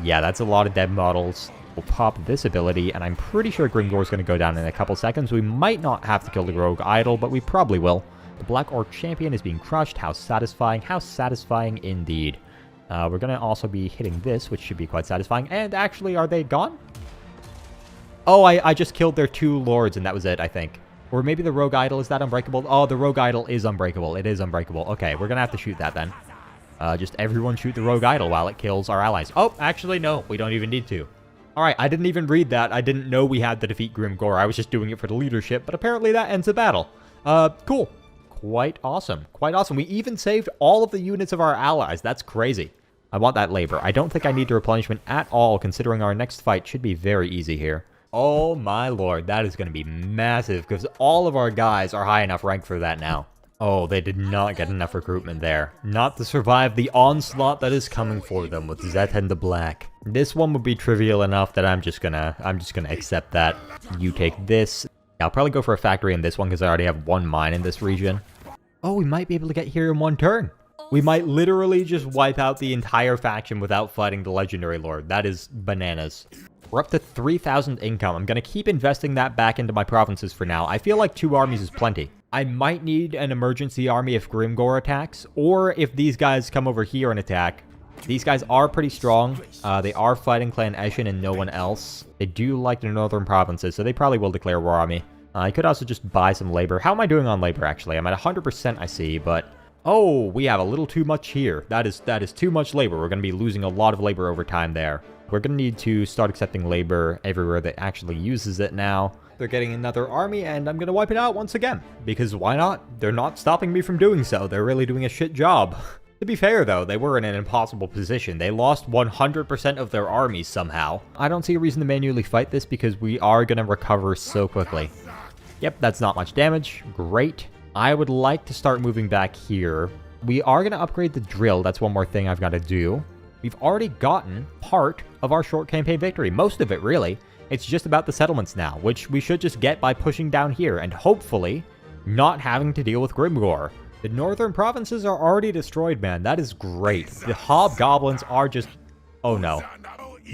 Yeah, that's a lot of dead models. We'll pop this ability, and I'm pretty sure Grimgor's going to go down in a couple seconds. We might not have to kill the rogue idol, but we probably will. The black orc champion is being crushed. How satisfying. How satisfying indeed. We're going to also be hitting this, which should be quite satisfying. And actually, are they gone? Oh, I just killed their 2 lords, and that was it, I think. Or maybe the rogue idol, is that unbreakable? Oh, the rogue idol is unbreakable. It is unbreakable. Okay, we're going to have to shoot that then. Just everyone shoot the rogue idol while it kills our allies. Oh, actually, no. We don't even need to. Alright, I didn't even read that. I didn't know we had to defeat Grimgor. I was just doing it for the leadership, but apparently that ends the battle. Cool. Quite awesome. Quite awesome. We even saved all of the units of our allies. That's crazy. I want that labor. I don't think I need the replenishment at all, considering our next fight should be very easy here. Oh my lord, that is going to be massive, because all of our guys are high enough rank for that now. Oh, they did not get enough recruitment there. Not to survive the onslaught that is coming for them with Z10 the Black. This one would be trivial enough that I'm just gonna accept that. You take this. I'll probably go for a factory in this one because I already have 1 mine in this region. Oh, we might be able to get here in 1 turn. We might literally just wipe out the entire faction without fighting the Legendary Lord. That is bananas. We're up to 3,000 income. I'm going to keep investing that back into my provinces for now. I feel like 2 armies is plenty. I might need an emergency army if Grimgor attacks, or if these guys come over here and attack. These guys are pretty strong. They are fighting Clan Eshin and no one else. They do like the northern provinces, so they probably will declare war on me. I could also just buy some labor. How am I doing on labor, actually? I'm at 100%, I see, but... Oh, we have a little too much here. That is too much labor. We're going to be losing a lot of labor over time there. We're going to need to start accepting labor everywhere that actually uses it now. They're getting another army, and I'm going to wipe it out once again. Because why not? They're not stopping me from doing so. They're really doing a shit job. To be fair, though, they were in an impossible position. They lost 100% of their armies somehow. I don't see a reason to manually fight this because we are going to recover so quickly. Yep, that's not much damage. Great. I would like to start moving back here. We are going to upgrade the drill. That's one more thing I've got to do. We've already gotten part of our short campaign victory. Most of it, really. It's just about the settlements now, which we should just get by pushing down here and hopefully not having to deal with Grimgor. The northern provinces are already destroyed, man. That is great. The Hobgoblins are just... Oh, no.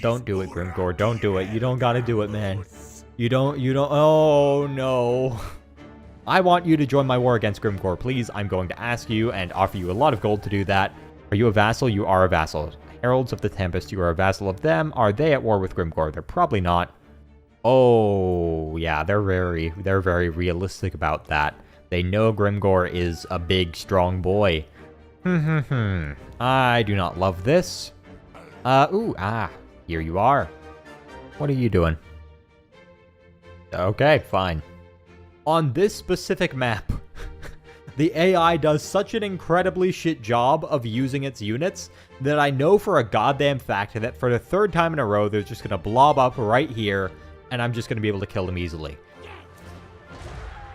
Don't do it, Grimgor. Don't do it. You don't gotta do it, man. You don't... Oh, no. I want you to join my war against Grimgor, please. I'm going to ask you and offer you a lot of gold to do that. Are you a vassal? You are a vassal. Heralds of the Tempest, you are a vassal of them. Are they at war with Grimgor? They're probably not. Oh, yeah, they're very realistic about that. They know Grimgor is a big, strong boy. I do not love this. Here you are. What are you doing? Okay, fine. On this specific map, the AI does such an incredibly shit job of using its units that I know for a goddamn fact that for the 3rd time in a row, they're just going to blob up right here, and I'm just going to be able to kill them easily.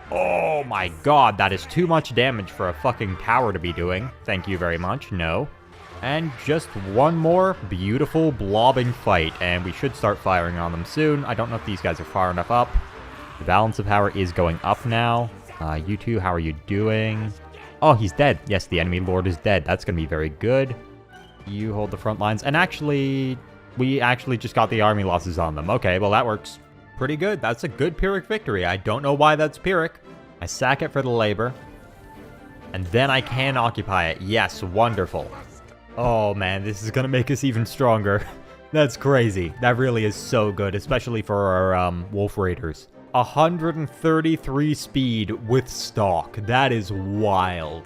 Oh my god, that is too much damage for a fucking tower to be doing. Thank you very much. No. And just one more beautiful blobbing fight, and we should start firing on them soon. I don't know if these guys are far enough up. The balance of power is going up now. You two, how are you doing? Oh, he's dead. Yes, the enemy lord is dead. That's going to be very good. You hold the front lines. And actually, we actually just got the army losses on them. Okay, well, that works pretty good. That's a good Pyrrhic victory. I don't know why that's Pyrrhic. I sack it for the labor. And then I can occupy it. Yes, wonderful. Oh, man, this is going to make us even stronger. That's crazy. That really is so good, especially for our wolf raiders. 133 speed with stalk. That is wild.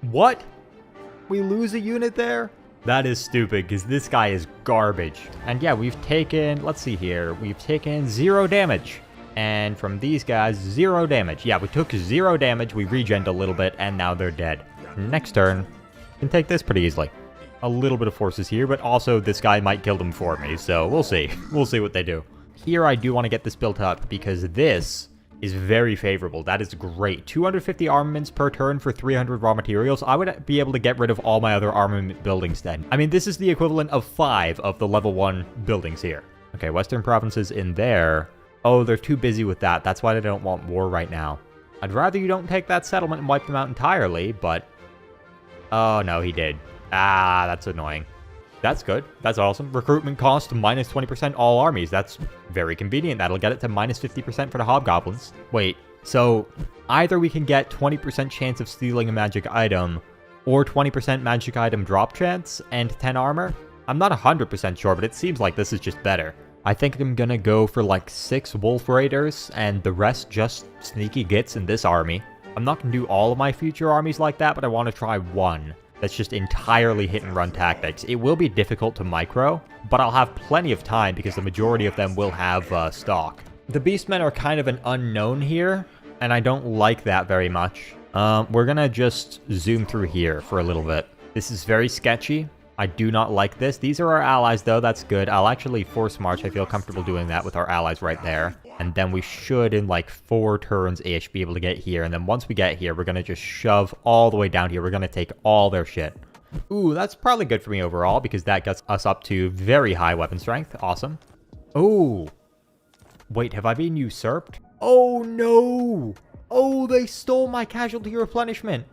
What? We lose a unit there? That is stupid, because this guy is garbage. And yeah, we've taken, let's see here, we've taken 0 damage. And from these guys, 0 damage. Yeah, we took 0 damage, we regened a little bit, and now they're dead. Next turn, we can take this pretty easily. A little bit of forces here, but also this guy might kill them for me, so we'll see. We'll see what they do. Here, I do want to get this built up, because this is very favorable. That is great. 250 armaments per turn for 300 raw materials. I would be able to get rid of all my other armament buildings then. I mean, this is the equivalent of 5 of the level 1 buildings here. Okay, Western provinces in there. Oh, they're too busy with that. That's why they don't want war right now. I'd rather you don't take that settlement and wipe them out entirely, but... Oh, no, he did. Ah, that's annoying. That's good. That's awesome. Recruitment cost minus 20% all armies. That's very convenient. That'll get it to minus 50% for the Hobgoblins. Wait, so either we can get 20% chance of stealing a magic item or 20% magic item drop chance and 10 armor? I'm not 100% sure, but it seems like this is just better. I think I'm gonna go for like 6 wolf raiders and the rest just sneaky gits in this army. I'm not gonna do all of my future armies like that, but I want to try one. That's just entirely hit and run tactics. It will be difficult to micro, but I'll have plenty of time because the majority of them will have stock. The Beastmen are kind of an unknown here, and I don't like that very much. We're gonna just zoom through here for a little bit. This is very sketchy. I do not like this. These are our allies, though. That's good. I'll actually force march. I feel comfortable doing that with our allies right there. And then we should, in like 4 turns-ish, be able to get here. And then once we get here, we're going to just shove all the way down here. We're going to take all their shit. Ooh, that's probably good for me overall, because that gets us up to very high weapon strength. Awesome. Oh. Wait, have I been usurped? Oh, no. Oh, they stole my casualty replenishment.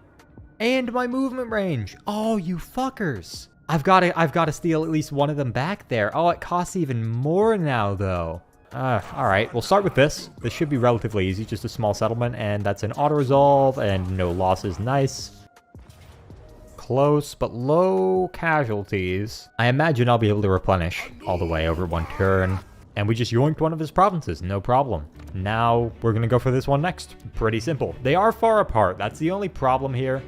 And my movement range. Oh, you fuckers. I've got to steal at least one of them back there. Oh, it costs even more now, though. Alright, we'll start with this. This should be relatively easy, just a small settlement, and that's an auto-resolve, and no losses. Nice. Close, but low casualties. I imagine I'll be able to replenish all the way over 1 turn. And we just yoinked one of his provinces, no problem. Now, we're gonna go for this one next. Pretty simple. They are far apart, that's the only problem here.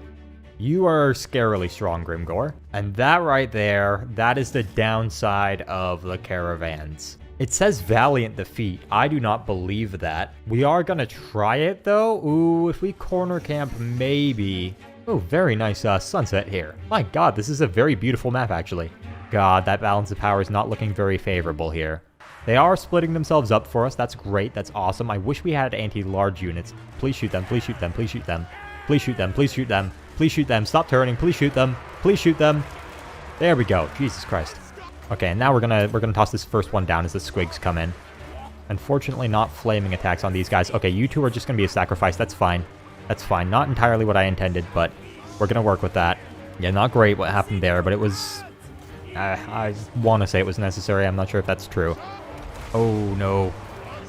You are scarily strong, Grimgor. And that right there, that is the downside of the caravans. It says Valiant Defeat. I do not believe that. We are gonna try it, though. Ooh, if we corner camp, maybe. Oh, very nice sunset here. My god, this is a very beautiful map, actually. God, that balance of power is not looking very favorable here. They are splitting themselves up for us. That's great. That's awesome. I wish we had anti-large units. Please shoot them. Please shoot them. Please shoot them. Please shoot them. Please shoot them. Please shoot them. Stop turning. Please shoot them. Please shoot them. There we go. Jesus Christ. Okay, and now we're gonna toss this first one down as the squigs come in. Unfortunately, not flaming attacks on these guys. Okay, you two are just gonna be a sacrifice. That's fine. That's fine. Not entirely what I intended, but we're gonna work with that. Yeah, not great what happened there, but it was... I want to say it was necessary. I'm not sure if that's true. Oh, no.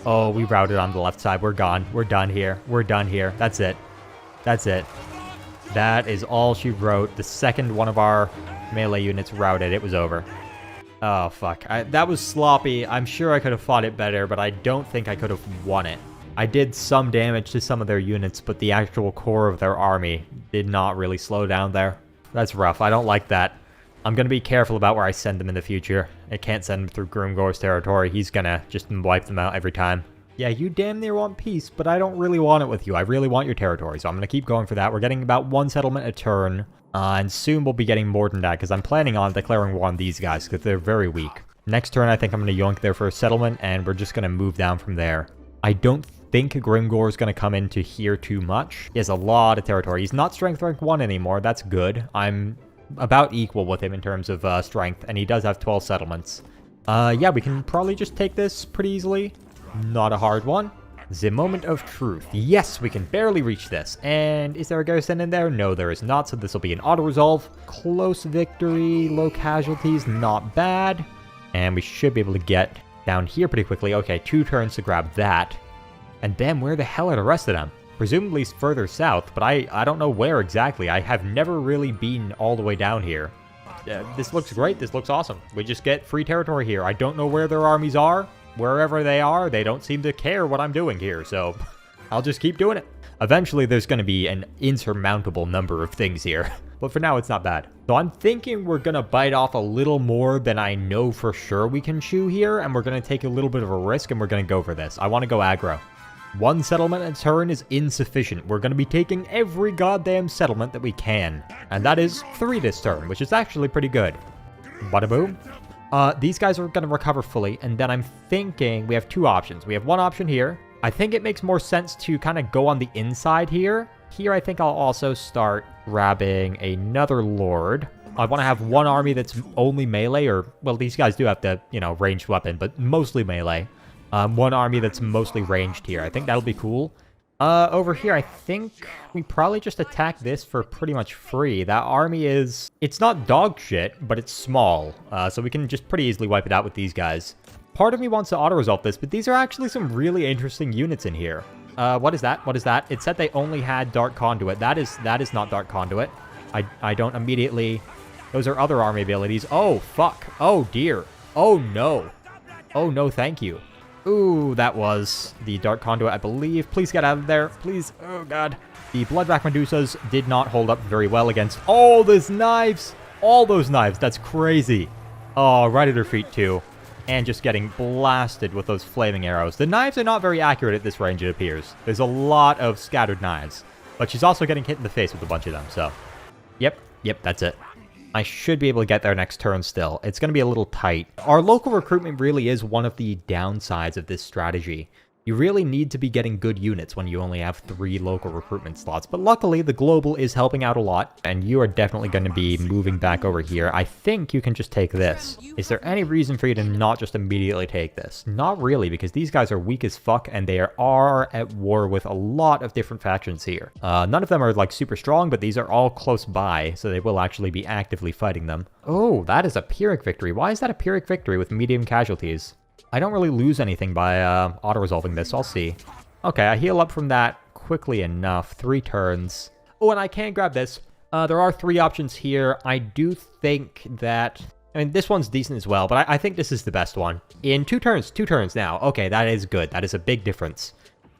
Oh, we routed on the left side. We're gone. We're done here. We're done here. That's it. That's it. That is all she wrote. The second one of our melee units routed, it was over. Oh, fuck. That was sloppy. I'm sure I could have fought it better, but I don't think I could have won it. I did some damage to some of their units, but the actual core of their army did not really slow down there. That's rough. I don't like that. I'm going to be careful about where I send them in the future. I can't send them through Grimgor's territory. He's going to just wipe them out every time. Yeah, you damn near want peace, but I don't really want it with you. I really want your territory, so I'm going to keep going for that. We're getting about 1 settlement a turn, and soon we'll be getting more than that, because I'm planning on declaring war on these guys, because they're very weak. Next turn, I think I'm going to yoink their first settlement, and we're just going to move down from there. I don't think Grimgor is going to come into here too much. He has a lot of territory. He's not strength rank 1 anymore. That's good. I'm about equal with him in terms of strength, and he does have 12 settlements. Yeah, we can probably just take this pretty easily. Not a hard one. The moment of truth. Yes, we can barely reach this. And is there a garrison in there? No, there is not, so this will be an auto-resolve. Close victory, low casualties, not bad. And we should be able to get down here pretty quickly. Okay, 2 turns to grab that. And then where the hell are the rest of them? Presumably further south, but I don't know where exactly. I have never really been all the way down here. This looks great. This looks awesome. We just get free territory here. I don't know where their armies are. Wherever they are, they don't seem to care what I'm doing here, so I'll just keep doing it. Eventually, there's going to be an insurmountable number of things here, but for now, it's not bad. So I'm thinking we're going to bite off a little more than I know for sure we can chew here, and we're going to take a little bit of a risk, and we're going to go for this. I want to go aggro. 1 settlement a turn is insufficient. We're going to be taking every goddamn settlement that we can, and that is 3 this turn, which is actually pretty good. Bada boom. These guys are going to recover fully, and then I'm thinking we have 2 options. We have 1 option here. I think it makes more sense to kind of go on the inside here. Here, I think I'll also start grabbing another lord. I want to have 1 army that's only melee, or, well, these guys do have the, you know, ranged weapon, but mostly melee. 1 army that's mostly ranged here. I think that'll be cool. Over here, I think we probably just attack this for pretty much free. That army is... It's not dog shit, but it's small. So we can just pretty easily wipe it out with these guys. Part of me wants to auto-resolve this, but these are actually some really interesting units in here. What is that? What is that? It said they only had Dark Conduit. That is not Dark Conduit. I don't immediately... Those are other army abilities. Oh, fuck. Oh, dear. Oh, no. Oh, no, thank you. Ooh, that was the Dark Conduit, I believe. Please get out of there. Please. Oh, God. The Bloodback Medusas did not hold up very well against all those knives. All those knives. That's crazy. Oh, right at her feet, too. And just getting blasted with those flaming arrows. The knives are not very accurate at this range, it appears. There's a lot of scattered knives. But she's also getting hit in the face with a bunch of them, so... Yep, that's it. I should be able to get there next turn still. It's going to be a little tight. Our local recruitment really is one of the downsides of this strategy. You really need to be getting good units when you only have 3 local recruitment slots, but luckily the global is helping out a lot, and you are definitely going to be moving back over here. I think you can just take this. Is there any reason for you to not just immediately take this? Not really, because these guys are weak as fuck, and they are at war with a lot of different factions here. None of them are like super strong, but these are all close by, so they will actually be actively fighting them. Oh, that is a Pyrrhic victory. Why is that a Pyrrhic victory with medium casualties? I don't really lose anything by auto-resolving this. I'll see. Okay, I heal up from that quickly enough. 3 turns. Oh, and I can grab this. There are 3 options here. I do think that... I mean, this one's decent as well, but I think this is the best one. In 2 turns. 2 turns now. Okay, that is good. That is a big difference.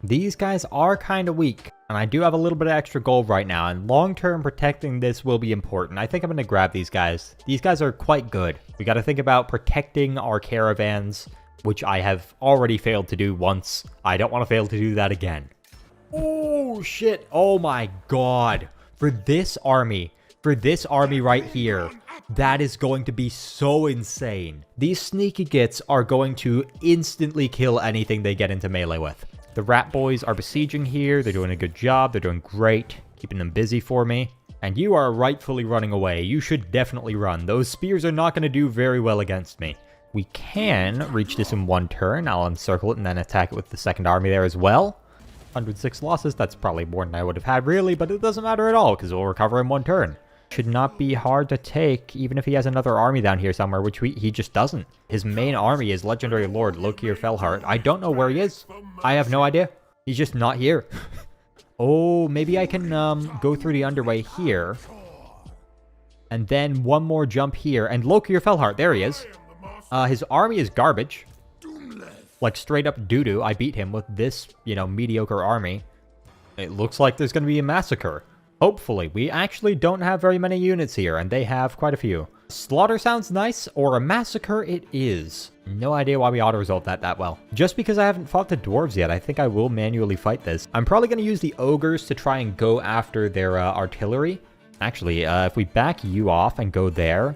These guys are kind of weak, and I do have a little bit of extra gold right now, and long-term protecting this will be important. I think I'm going to grab these guys. These guys are quite good. We got to think about protecting our caravans, which I have already failed to do once. I don't want to fail to do that again. Oh, shit. Oh, my God. For this army right here, that is going to be so insane. These sneaky gits are going to instantly kill anything they get into melee with. The rat boys are besieging here. They're doing a good job. They're doing great. Keeping them busy for me. And you are rightfully running away. You should definitely run. Those spears are not going to do very well against me. We can reach this in 1 turn. I'll encircle it and then attack it with the second army there as well. 106 losses. That's probably more than I would have had, really, but it doesn't matter at all because we'll recover in 1 turn. Should not be hard to take, even if he has another army down here somewhere, which he just doesn't. His main army is Legendary Lord Lokir Felhart. I don't know where he is. I have no idea. He's just not here. Oh, maybe I can go through the underway here. And then 1 more jump here. And Lokir Felhart, there he is. His army is garbage. Like, straight up doo-doo. I beat him with this, you know, mediocre army. It looks like there's going to be a massacre. Hopefully. We actually don't have very many units here, and they have quite a few. Slaughter sounds nice, or a massacre it is. No idea why we auto-resolved that well. Just because I haven't fought the dwarves yet, I think I will manually fight this. I'm probably going to use the ogres to try and go after their artillery. Actually, if we back you off and go there,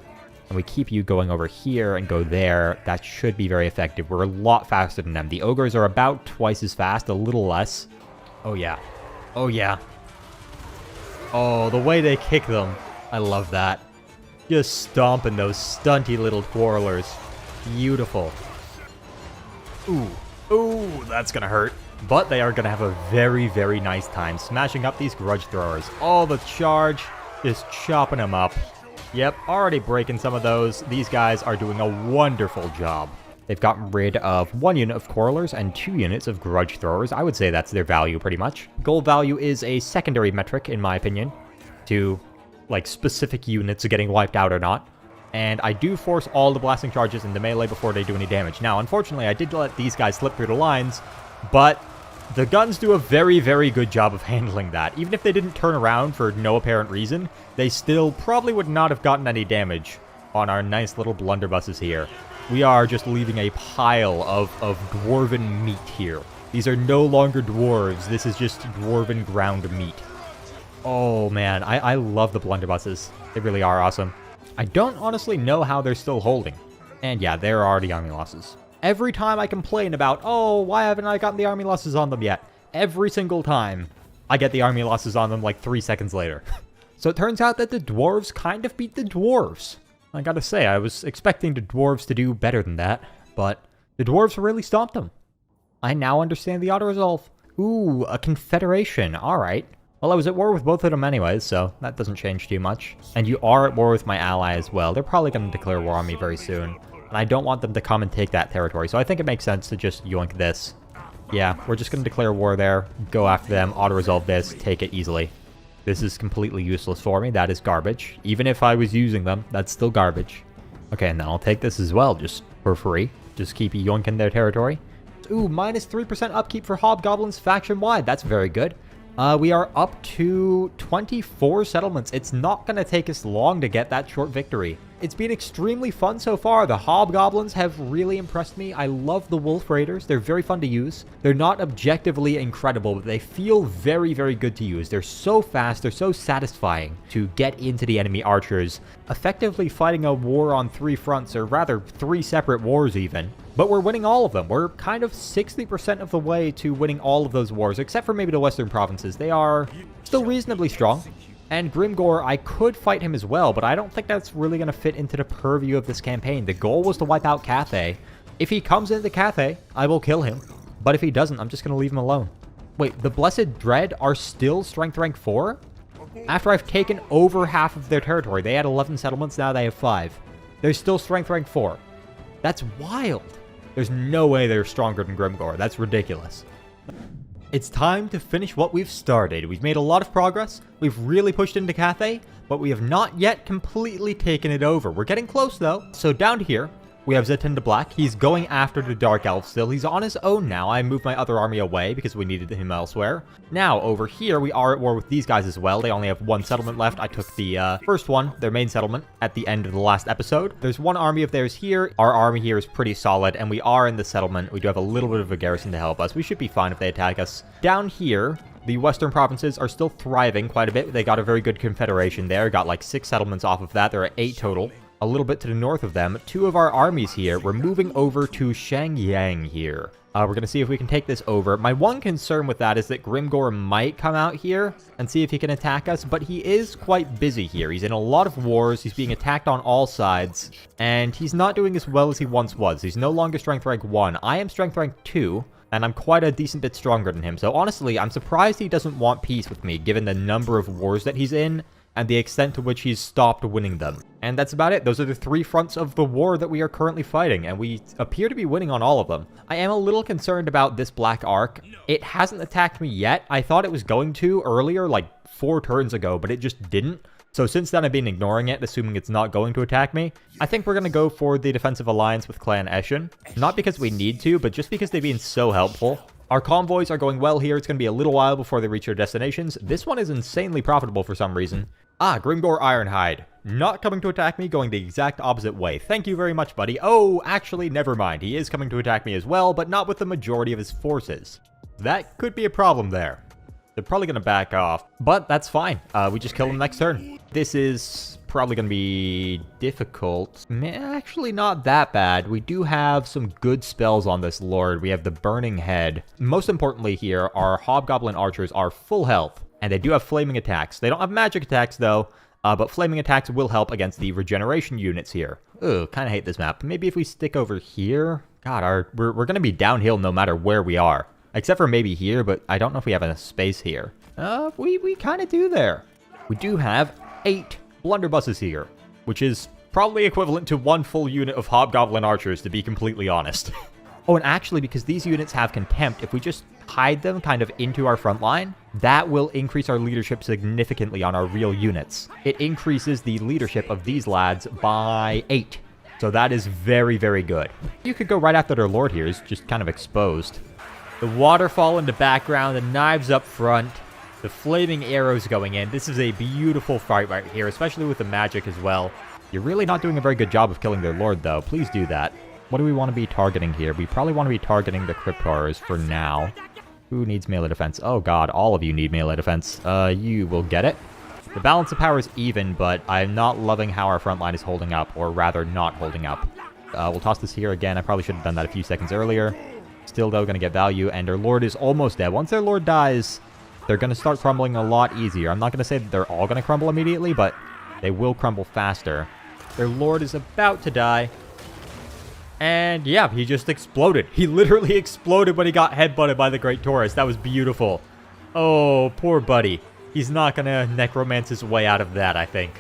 and we keep you going over here and go there, that should be very effective. We're a lot faster than them. The ogres are about twice as fast, a little less. Oh, yeah. Oh, yeah. Oh, the way they kick them. I love that. Just stomping those stunty little twirlers. Beautiful. Ooh. Ooh, that's gonna hurt. But they are going to have a very, very nice time smashing up these grudge throwers. All the charge, just chopping them up. Yep, already breaking some of those. These guys are doing a wonderful job. They've gotten rid of 1 unit of Quarrelers and 2 units of Grudge Throwers. I would say that's their value pretty much. Gold value is a secondary metric, in my opinion, to like specific units getting wiped out or not. And I do force all the blasting charges into melee before they do any damage. Now, unfortunately, I did let these guys slip through the lines, but the guns do a very, very good job of handling that. Even if they didn't turn around for no apparent reason, they still probably would not have gotten any damage on our nice little blunderbusses here. We are just leaving a pile of dwarven meat here. These are no longer dwarves. This is just dwarven ground meat. Oh man, I love the blunderbusses. They really are awesome. I don't honestly know how they're still holding. And yeah, there are already army losses. Every time I complain about, oh, why haven't I gotten the army losses on them yet? Every single time, I get the army losses on them like 3 seconds later. So it turns out that the dwarves kind of beat the dwarves. I gotta say, I was expecting the dwarves to do better than that, but the dwarves really stomped them. I now understand the auto-resolve. Ooh, a confederation. Alright. Well, I was at war with both of them anyways, so that doesn't change too much. And you are at war with my ally as well. They're probably going to declare war on me very soon. And I don't want them to come and take that territory, so I think it makes sense to just yoink this. Yeah, we're just going to declare war there, go after them, auto-resolve this, take it easily. This is completely useless for me. That is garbage. Even if I was using them, that's still garbage. Okay, and then I'll take this as well, just for free. Just keep yoinking their territory. Ooh, minus 3% upkeep for Hobgoblins faction-wide. That's very good. We are up to 24 settlements. It's not going to take us long to get that short victory. It's been extremely fun so far. The Hobgoblins have really impressed me. I love the Wolf Raiders. They're very fun to use. They're not objectively incredible, but they feel very, very good to use. They're so fast. They're so satisfying to get into the enemy archers, effectively fighting a war on 3 fronts, or rather 3 separate wars even. But we're winning all of them. We're kind of 60% of the way to winning all of those wars, except for maybe the western provinces. They are still reasonably strong. And Grimgor, I could fight him as well, but I don't think that's really going to fit into the purview of this campaign. The goal was to wipe out Cathay. If he comes into Cathay, I will kill him. But if he doesn't, I'm just going to leave him alone. Wait, the Blessed Dread are still strength rank 4? After I've taken over half of their territory. They had 11 settlements, now they have 5. They're still strength rank 4. That's wild. There's no way they're stronger than Grimgor. That's ridiculous. It's time to finish what we've started. We've made a lot of progress. We've really pushed into Cathay, but we have not yet completely taken it over. We're getting close though. So down here, we have Zetin the Black. He's going after the Dark Elf still. He's on his own now. I moved my other army away because we needed him elsewhere. Now, over here, we are at war with these guys as well. They only have 1 settlement left. I took the first one, their main settlement, at the end of the last episode. There's 1 army of theirs here. Our army here is pretty solid, and we are in the settlement. We do have a little bit of a garrison to help us. We should be fine if they attack us. Down here, the western provinces are still thriving quite a bit. They got a very good confederation there. Got like 6 settlements off of that. There are 8 total. A little bit to the north of them, 2 of our armies here. We're moving over to Shangyang here. We're going to see if we can take this over. My one concern with that is that Grimgor might come out here and see if he can attack us, but he is quite busy here. He's in a lot of wars. He's being attacked on all sides, and he's not doing as well as he once was. He's no longer strength rank 1. I am strength rank 2, and I'm quite a decent bit stronger than him. So honestly, I'm surprised he doesn't want peace with me, given the number of wars that he's in, and the extent to which he's stopped winning them. And that's about it. Those are the 3 fronts of the war that we are currently fighting, and we appear to be winning on all of them. I am a little concerned about this Black Ark. It hasn't attacked me yet. I thought it was going to earlier, like 4 turns ago, but it just didn't. So since then, I've been ignoring it, assuming it's not going to attack me. I think we're going to go for the defensive alliance with Clan Eshin. Not because we need to, but just because they've been so helpful. Our convoys are going well here. It's going to be a little while before they reach their destinations. This one is insanely profitable for some reason. Ah, Grimgor Ironhide. Not coming to attack me, going the exact opposite way. Thank you very much, buddy. Oh, actually, never mind. He is coming to attack me as well, but not with the majority of his forces. That could be a problem there. They're probably going to back off, but that's fine. We just kill them next turn. This is probably going to be difficult. Actually, not that bad. We do have some good spells on this lord. We have the Burning Head. Most importantly here, our Hobgoblin archers are full health. And they do have flaming attacks. They don't have magic attacks, though, but flaming attacks will help against the regeneration units here. Ugh, kind of hate this map. Maybe if we stick over here? God, we're going to be downhill no matter where we are. Except for maybe here, but I don't know if we have enough space here. We kind of do there. We do have 8 blunderbusses here, which is probably equivalent to 1 full unit of Hobgoblin archers, to be completely honest. Oh, and actually, because these units have contempt, if we just hide them kind of into our front line, that will increase our leadership significantly on our real units. It increases the leadership of these lads by 8. So that is very, very good. You could go right after their lord here. He's just kind of exposed. The waterfall in the background, the knives up front, the flaming arrows going in. This is a beautiful fight right here, especially with the magic as well. You're really not doing a very good job of killing their lord, though. Please do that. What do we want to be targeting here? We probably want to be targeting the crypt horrors for now. Who needs melee defense? Oh god, all of you need melee defense. You will get it. The balance of power is even, but I'm not loving how our front line is holding up, or rather not holding up. We'll toss this here again. I probably should have done that a few seconds earlier. Still, though, going to get value, and their lord is almost dead. Once their lord dies, they're going to start crumbling a lot easier. I'm not going to say that they're all going to crumble immediately, but they will crumble faster. Their lord is about to die. And yeah, he just exploded. He literally exploded when he got headbutted by the Great Taurus. That was beautiful. Oh, poor buddy. He's not going to necromance his way out of that, I think.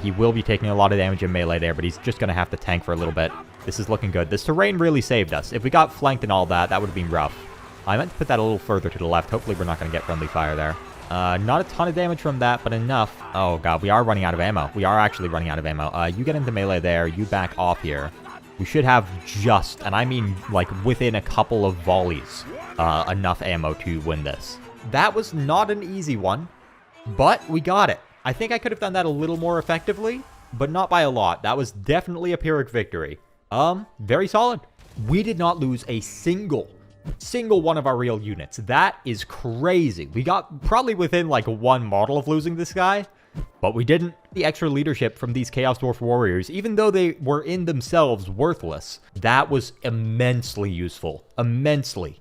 He will be taking a lot of damage in melee there, but he's just going to have to tank for a little bit. This is looking good. This terrain really saved us. If we got flanked and all that, that would have been rough. I meant to put that a little further to the left. Hopefully we're not going to get friendly fire there. Not a ton of damage from that, but enough. Oh god, we are running out of ammo. We are actually running out of ammo. You get into melee there. You back off here. We should have just, and I mean like within a couple of volleys, enough ammo to win this. That was not an easy one, but we got it. I think I could have done that a little more effectively, but not by a lot. That was definitely a Pyrrhic victory. Very solid. We did not lose a single one of our real units. That is crazy. We got probably within like 1 model of losing this guy, but we didn't. The extra leadership from these Chaos Dwarf warriors, even though they were in themselves worthless, that was immensely useful. Immensely.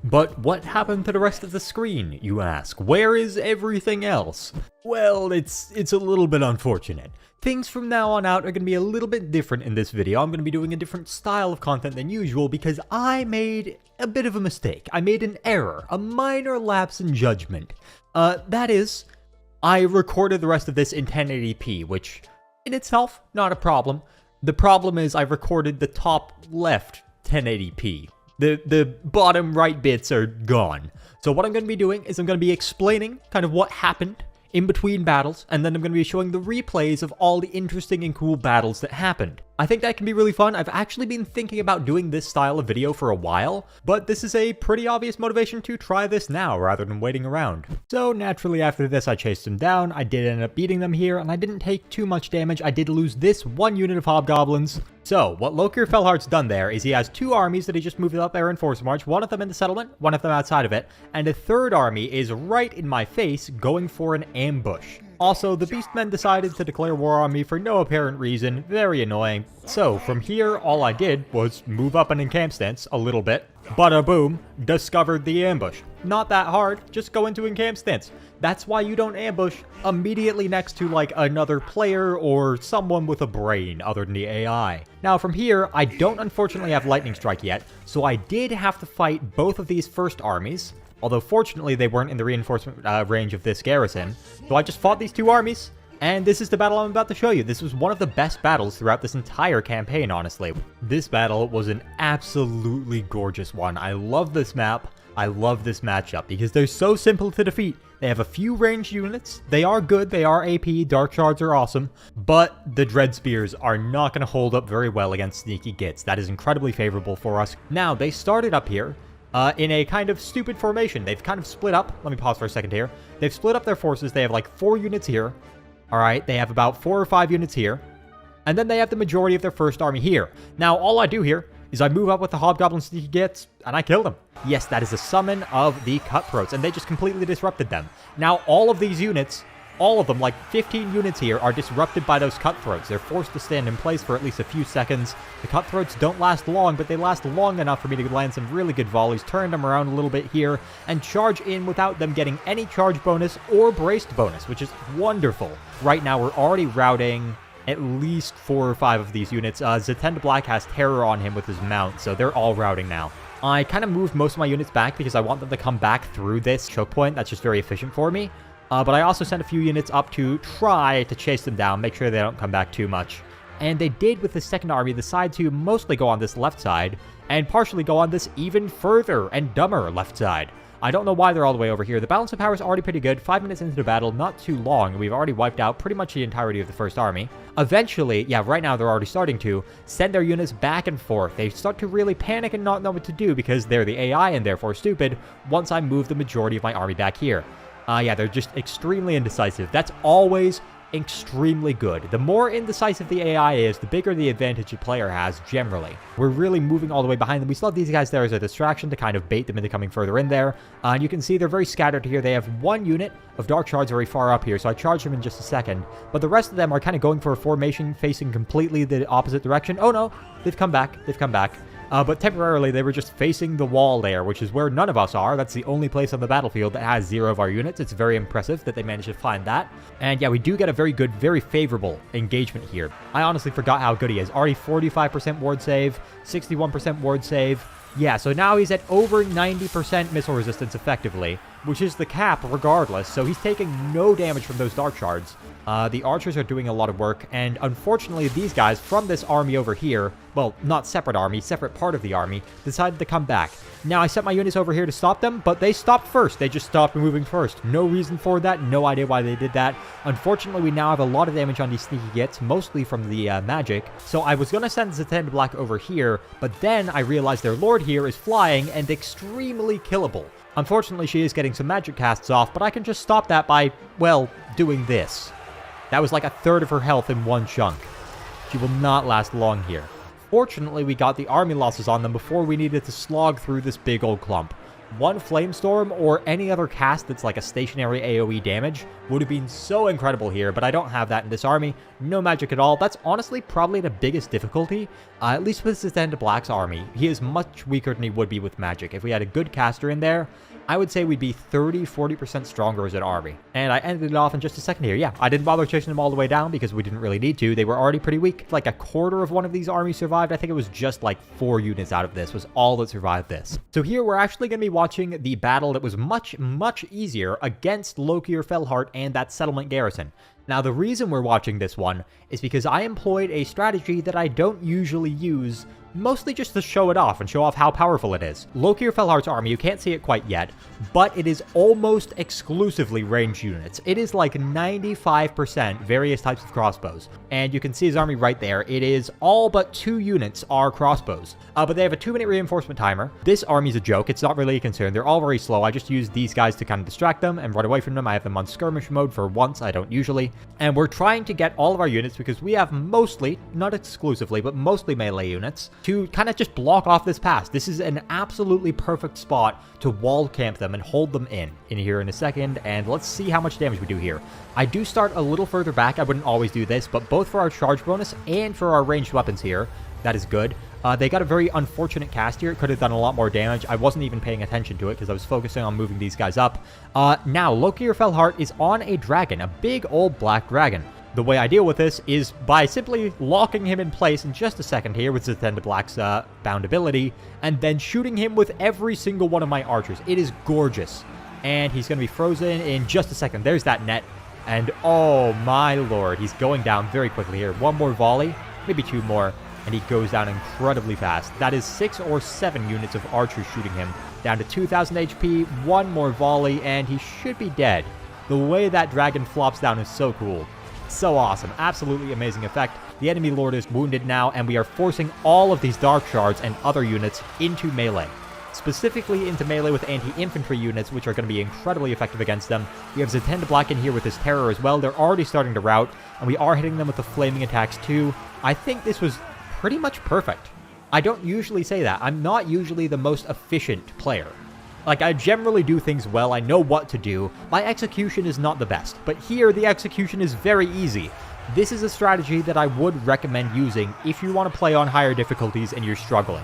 But what happened to the rest of the screen, you ask? Where is everything else? Well, it's a little bit unfortunate. Things from now on out are going to be a little bit different in this video. I'm going to be doing a different style of content than usual because I made a bit of a mistake. I made an error, a minor lapse in judgment. That is, I recorded the rest of this in 1080p, which in itself, not a problem. The problem is I recorded the top left 1080p. The bottom right bits are gone. So what I'm going to be doing is I'm going to be explaining kind of what happened in between battles, and then I'm going to be showing the replays of all the interesting and cool battles that happened. I think that can be really fun. I've actually been thinking about doing this style of video for a while, but this is a pretty obvious motivation to try this now rather than waiting around. So naturally after this I chased them down, I did end up beating them here, and I didn't take too much damage. I did lose this 1 unit of Hobgoblins. So what Lokir Fellheart's done there is he has 2 armies that he just moved up there in Force March, one of them in the settlement, one of them outside of it, and a 3rd army is right in my face going for an ambush. Also, the Beastmen decided to declare war on me for no apparent reason, very annoying. So, from here, all I did was move up an encamp stance a little bit. Bada boom, discovered the ambush. Not that hard, just go into encamp stance. That's why you don't ambush immediately next to like another player or someone with a brain other than the AI. Now from here, I don't unfortunately have Lightning Strike yet, so I did have to fight both of these first armies. Although fortunately they weren't in the reinforcement range of this garrison. So I just fought these 2 armies, and this is the battle I'm about to show you. This was one of the best battles throughout this entire campaign, honestly. This battle was an absolutely gorgeous one. I love this map. I love this matchup because they're so simple to defeat. They have a few ranged units. They are good. They are AP. Dark Shards are awesome. But the Dread Spears are not going to hold up very well against Sneaky Gits. That is incredibly favorable for us. Now, they started up here. In a kind of stupid formation. They've kind of split up. Let me pause for a second here. They've split up their forces. They have like 4 units here. Alright, they have about 4 or 5 units here. And then they have the majority of their first army here. Now, all I do here is I move up with the Hobgoblin Sneaky Gits, and I kill them. Yes, that is a summon of the Cutthroats, and they just completely disrupted them. Now, all of these units, all of them, like 15 units here, are disrupted by those Cutthroats. They're forced to stand in place for at least a few seconds. The Cutthroats don't last long, but they last long enough for me to land some really good volleys, turn them around a little bit here, and charge in without them getting any charge bonus or braced bonus, which is wonderful. Right now, we're already routing at least 4 or 5 of these units. Zetenda Black has terror on him with his mount, so they're all routing now. I kind of moved most of my units back because I want them to come back through this choke point. That's just very efficient for me. But I also sent a few units up to try to chase them down, make sure they don't come back too much. And they did with the second army decide to mostly go on this left side, and partially go on this even further and dumber left side. I don't know why they're all the way over here. The balance of power is already pretty good. 5 minutes into the battle, not too long, and we've already wiped out pretty much the entirety of the first army. Eventually, yeah, right now they're already starting to send their units back and forth. They start to really panic and not know what to do because they're the AI and therefore stupid once I move the majority of my army back here. Yeah, they're just extremely indecisive. That's always extremely good. The more indecisive the AI is, the bigger the advantage the player has generally. We're really moving all the way behind them. We still have these guys there as a distraction to kind of bait them into coming further in there. And you can see they're very scattered here. They have one unit of dark shards very far up here, so I charge them in just a second. But the rest of them are kind of going for a formation facing completely the opposite direction. Oh no, they've come back. They've come back. But temporarily, they were just facing the wall there, which is where none of us are. That's the only place on the battlefield that has 0 of our units. It's very impressive that they managed to find that. And yeah, we do get a very good, very favorable engagement here. I honestly forgot how good he is. Already 45% ward save, 61% ward save. Yeah, so now he's at over 90% missile resistance effectively, which is the cap regardless, so he's taking no damage from those dark shards. The archers are doing a lot of work, and unfortunately these guys from this army over here, well, not separate army, separate part of the army, decided to come back. Now, I sent my units over here to stop them, but they stopped first. They just stopped moving first. No reason for that, no idea why they did that. Unfortunately, we now have a lot of damage on these sneaky gets, mostly from the magic. So I was going to send Zetend Black over here, but then I realized their lord here is flying and extremely killable. Unfortunately, she is getting some magic casts off, but I can just stop that by, well, doing this. That was like a third of her health in one chunk. She will not last long here. Fortunately, we got the army losses on them before we needed to slog through this big old clump. One Flamestorm or any other cast that's like a stationary AoE damage would have been so incredible here, but I don't have that in this army. No magic at all. That's honestly probably the biggest difficulty, at least with Zetend Black's army. He is much weaker than he would be with magic. If we had a good caster in there, I would say we'd be 30-40% stronger as an army. And I ended it off in just a second here. Yeah, I didn't bother chasing them all the way down because we didn't really need to. They were already pretty weak. Like a quarter of one of these armies survived. I think it was just like 4 units out of this was all that survived this. So here we're actually going to be watching the battle that was much, much easier against Lokier Fellheart and that settlement garrison. Now, the reason we're watching this one is because I employed a strategy that I don't usually use, mostly just to show it off and show off how powerful it is. Lokier Fellheart's army, you can't see it quite yet, but it is almost exclusively ranged units. It is like 95% various types of crossbows. And you can see his army right there. It is all but 2 units are crossbows. But they have a 2-minute reinforcement timer. This army's a joke. It's not really a concern. They're all very slow. I just use these guys to kind of distract them and run away from them. I have them on skirmish mode for once. I don't usually. And we're trying to get all of our units, because we have mostly, not exclusively, but mostly melee units, to kind of just block off this pass. This is an absolutely perfect spot to wall camp them and hold them in here in a second, and let's see how much damage we do here. I do start a little further back. I wouldn't always do this, but both for our charge bonus and for our ranged weapons here, that is good. They got a very unfortunate cast here. It could have done a lot more damage. I wasn't even paying attention to it because I was focusing on moving these guys up. Now, Lokier Fellheart is on a dragon, a big old black dragon. The way I deal with this is by simply locking him in place in just a second here with Zetend Black's bound ability, and then shooting him with every single one of my archers. It is gorgeous. And he's going to be frozen in just a second. There's that net. And oh my lord, he's going down very quickly here. One more volley, maybe 2 more, and he goes down incredibly fast. That is 6 or 7 units of archers shooting him. Down to 2,000 HP, 1 more volley, and he should be dead. The way that dragon flops down is so cool. So awesome. Absolutely amazing effect. The enemy lord is wounded now, and we are forcing all of these dark shards and other units into melee. Specifically into melee with anti-infantry units, which are going to be incredibly effective against them. We have Zetend Black in here with his terror as well. They're already starting to rout, and we are hitting them with the flaming attacks too. I think this was pretty much perfect. I don't usually say that. I'm not usually the most efficient player. Like, I generally do things well. I know what to do. My execution is not the best, but here the execution is very easy. This is a strategy that I would recommend using if you want to play on higher difficulties and you're struggling.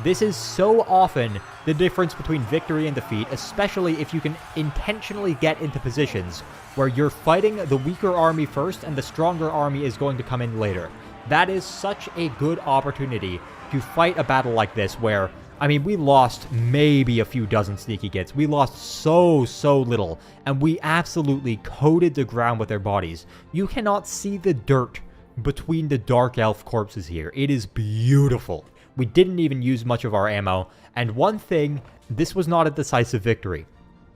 This is so often the difference between victory and defeat, especially if you can intentionally get into positions where you're fighting the weaker army first and the stronger army is going to come in later. That is such a good opportunity to fight a battle like this where I mean, we lost maybe a few dozen sneaky gets. We lost so little, and we absolutely coated the ground with their bodies. You cannot see the dirt between the dark elf corpses here. It is beautiful. We didn't even use much of our ammo, and one thing, this was not a decisive victory.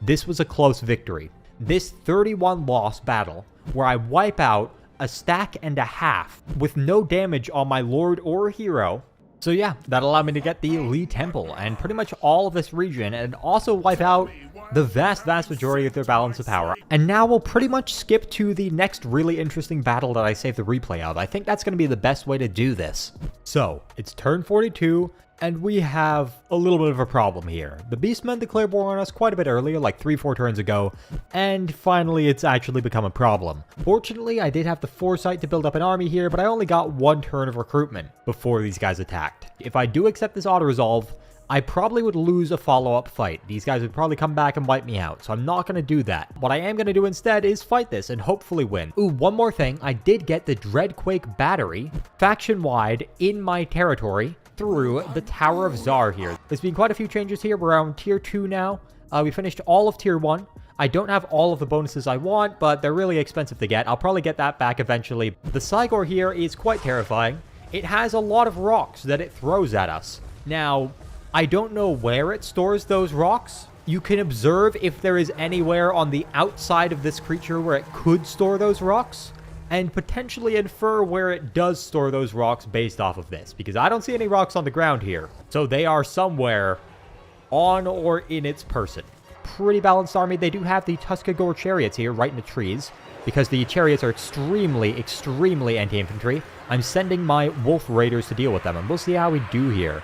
This was a close victory. This 31 loss battle, where I wipe out a stack and a half with no damage on my lord or hero. So yeah, that allowed me to get the Lee Temple and pretty much all of this region, and also wipe out the vast majority of their balance of power. And now we'll pretty much skip to the next really interesting battle that I saved the replay of. I think that's going to be the best way to do this. So, it's turn 42, and we have a little bit of a problem here. The Beastmen declared war on us quite a bit earlier, like 3-4 turns ago, and finally it's actually become a problem. Fortunately, I did have the foresight to build up an army here, but I only got 1 turn of recruitment before these guys attacked. If I do accept this auto-resolve, I probably would lose a follow-up fight. These guys would probably come back and wipe me out, so I'm not going to do that. What I am going to do instead is fight this and hopefully win. Ooh, one more thing. I did get the Dreadquake Battery faction-wide in my territory through the Tower of Zar here. There's been quite a few changes here. We're around tier 2 now. We finished all of tier 1. I don't have all of the bonuses I want, but they're really expensive to get. I'll probably get that back eventually. The Cygor here is quite terrifying. It has a lot of rocks that it throws at us. Now, I don't know where it stores those rocks. You can observe if there is anywhere on the outside of this creature where it could store those rocks, and potentially infer where it does store those rocks based off of this, because I don't see any rocks on the ground here. So they are somewhere on or in its person. Pretty balanced army. They do have the Tuskagore chariots here right in the trees, because the chariots are extremely anti-infantry. I'm sending my wolf raiders to deal with them, and we'll see how we do here.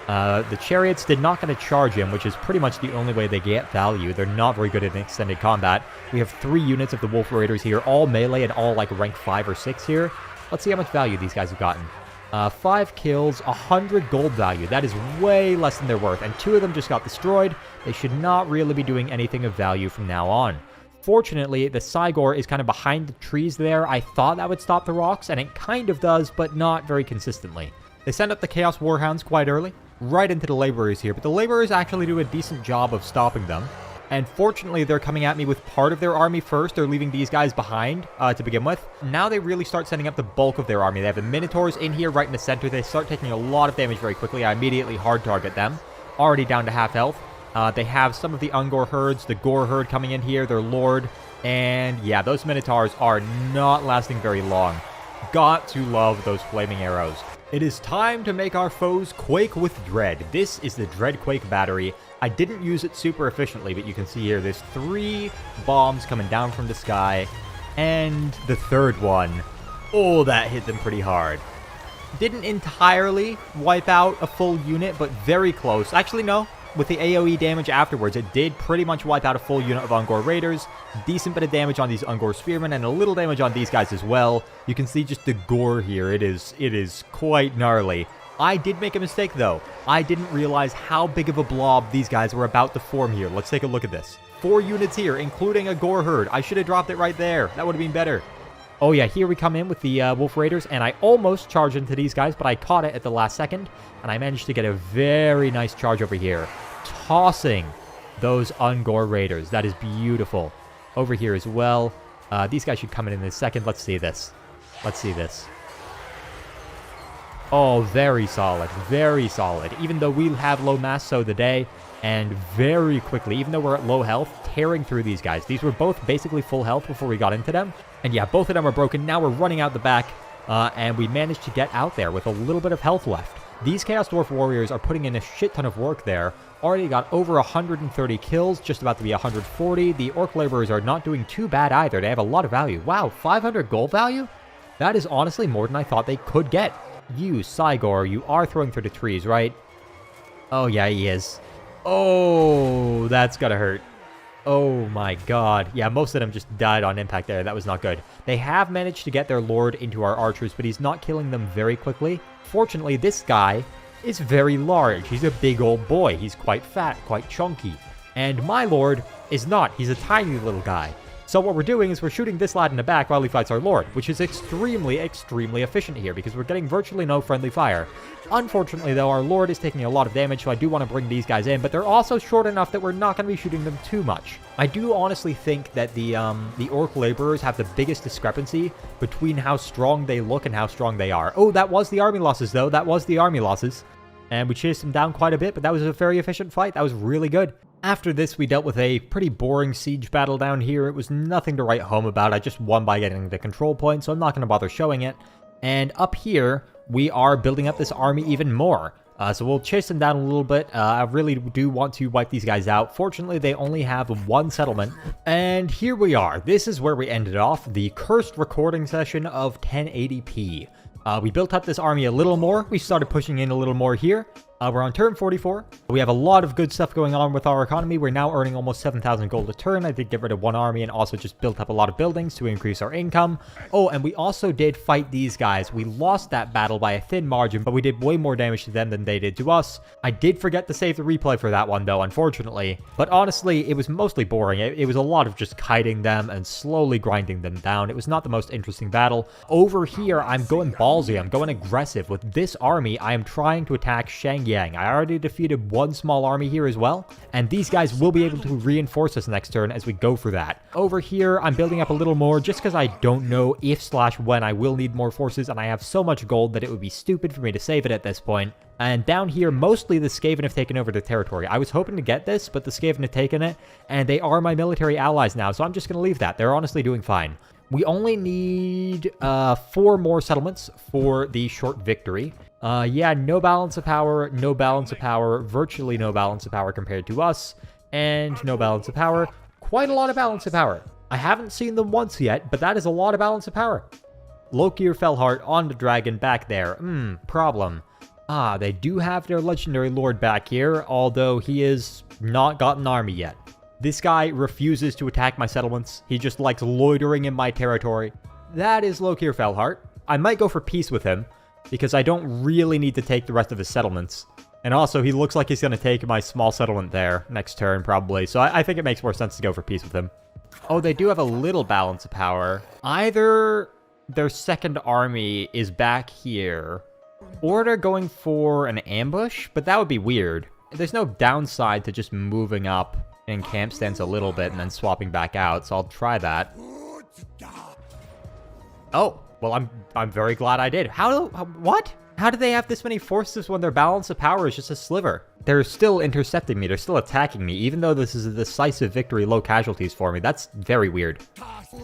The chariots did not get to charge him, which is pretty much the only way they get value. They're not very good in extended combat. We have 3 units of the wolf raiders here, all melee and all like rank 5 or 6 here. Let's see how much value these guys have gotten. 5 kills, 100 gold value. That is way less than they're worth, and 2 of them just got destroyed. They should not really be doing anything of value from now on. Fortunately, the Cygor is kind of behind the trees there. I thought that would stop the rocks, and it kind of does, but not very consistently. They send up the Chaos Warhounds quite early, right into the laborers here, but the laborers actually do a decent job of stopping them. And fortunately, they're coming at me with part of their army first. They're leaving these guys behind to begin with. Now they really start sending up the bulk of their army. They have the Minotaurs in here right in the center. They start taking a lot of damage very quickly. I immediately hard target them. Already down to half health. They have some of the Ungor herds, the Gore herd coming in here, their lord. And yeah, those Minotaurs are not lasting very long. Got to love those flaming arrows. It is time to make our foes quake with dread. This is the Dreadquake Battery. I didn't use it super efficiently, but you can see here there's 3 bombs coming down from the sky. And the third one, oh, that hit them pretty hard. Didn't entirely wipe out a full unit, but very close. Actually, no. With the AoE damage afterwards, it did pretty much wipe out a full unit of Ungor Raiders. Decent bit of damage on these Ungor Spearmen, and a little damage on these guys as well. You can see just the gore here. It is quite gnarly. I did make a mistake, though. I didn't realize how big of a blob these guys were about to form here. Let's take a look at this. 4 units here, including a Gore herd. I should have dropped it right there. That would have been better. Oh yeah, here we come in with the Wolf Raiders, and I almost charged into these guys, but I caught it at the last second, and I managed to get a very nice charge over here, tossing those Ungor Raiders. That is beautiful. Over here as well. These guys should come in a second. Let's see this. Let's see this. Oh, very solid. Very solid. Even though we have low mass, so the day, and very quickly, even though we're at low health, tearing through these guys. These were both basically full health before we got into them. And yeah, both of them are broken. Now we're running out the back, and we managed to get out there with a little bit of health left. These Chaos Dwarf Warriors are putting in a shit ton of work there. Already got over 130 kills, just about to be 140. The Orc Laborers are not doing too bad either. They have a lot of value. Wow, 500 gold value? That is honestly more than I thought they could get. You, Cygor, you are throwing through the trees, right? Oh, yeah, he is. Oh, that's gotta hurt. Oh my god. Yeah, most of them just died on impact there. That was not good. They have managed to get their lord into our archers, but he's not killing them very quickly. Fortunately, this guy is very large. He's a big old boy. He's quite fat, quite chunky. And my lord is not. He's a tiny little guy. So what we're doing is we're shooting this lad in the back while he fights our lord, which is extremely, extremely efficient here because we're getting virtually no friendly fire. Unfortunately, though, our lord is taking a lot of damage, so I do want to bring these guys in, but they're also short enough that we're not going to be shooting them too much. I do honestly think that the orc laborers have the biggest discrepancy between how strong they look and how strong they are. Oh, that was the army losses, though. That was the army losses. And we chased them down quite a bit, but that was a very efficient fight. That was really good. After this, we dealt with a pretty boring siege battle down here. It was nothing to write home about. I just won by getting the control point, so I'm not going to bother showing it. And up here, we are building up this army even more. So we'll chase them down a little bit. I really do want to wipe these guys out. Fortunately, they only have one settlement. And here we are. This is where we ended off the cursed recording session of 1080p. We built up this army a little more. We started pushing in a little more here. We're on turn 44. We have a lot of good stuff going on with our economy. We're now earning almost 7,000 gold a turn. I did get rid of one army and also just built up a lot of buildings to increase our income. Oh, and we also did fight these guys. We lost that battle by a thin margin, but we did way more damage to them than they did to us. I did forget to save the replay for that one, though, unfortunately. But honestly, it was mostly boring. It was a lot of just kiting them and slowly grinding them down. It was not the most interesting battle. Over here, I'm going ballsy. I'm going aggressive. With this army, I am trying to attack Shangyang. I already defeated one small army here as well, and these guys will be able to reinforce us next turn as we go for that. Over here, I'm building up a little more just because I don't know if/when I will need more forces, and I have so much gold that it would be stupid for me to save it at this point. And down here, mostly the Skaven have taken over the territory. I was hoping to get this, but the Skaven have taken it, and they are my military allies now, so I'm just going to leave that. They're honestly doing fine. We only need 4 more settlements for the short victory. Yeah, no balance of power, virtually no balance of power compared to us, and no balance of power. Quite a lot of balance of power. I haven't seen them once yet, but that is a lot of balance of power. Lokir Fellheart on the dragon back there. Problem. They do have their legendary lord back here, although he is not got an army yet. This guy refuses to attack my settlements. He just likes loitering in my territory. That is Lokir Fellheart. I might go for peace with him, because I don't really need to take the rest of his settlements. And also, he looks like he's going to take my small settlement there next turn, probably. So I think it makes more sense to go for peace with him. Oh, they do have a little balance of power. Either their second army is back here, or they're going for an ambush, but that would be weird. There's no downside to just moving up in camp stance a little bit and then swapping back out, so I'll try that. Oh, well, I'm very glad I did. What? How do they have this many forces when their balance of power is just a sliver? They're still intercepting me. They're still attacking me, even though this is a decisive victory, low casualties for me. That's very weird.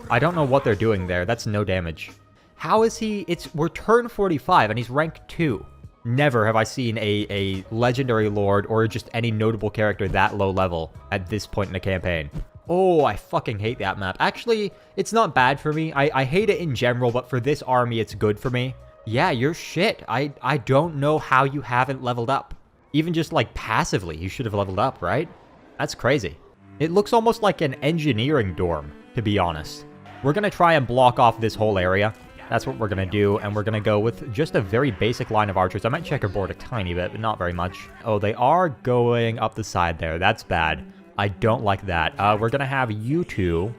I don't know what they're doing there. That's no damage. How is he? We're turn 45 and he's rank 2. Never have I seen a legendary lord or just any notable character that low level at this point in the campaign. Oh, I fucking hate that map. Actually, it's not bad for me. I hate it in general, but for this army, it's good for me. Yeah, you're shit. I don't know how you haven't leveled up. Even just, like, passively, you should have leveled up, right? That's crazy. It looks almost like an engineering dorm, to be honest. We're gonna try and block off this whole area. That's what we're going to do, and we're going to go with just a very basic line of archers. I might checkerboard a tiny bit, but not very much. Oh, they are going up the side there. That's bad. I don't like that. We're going to have you two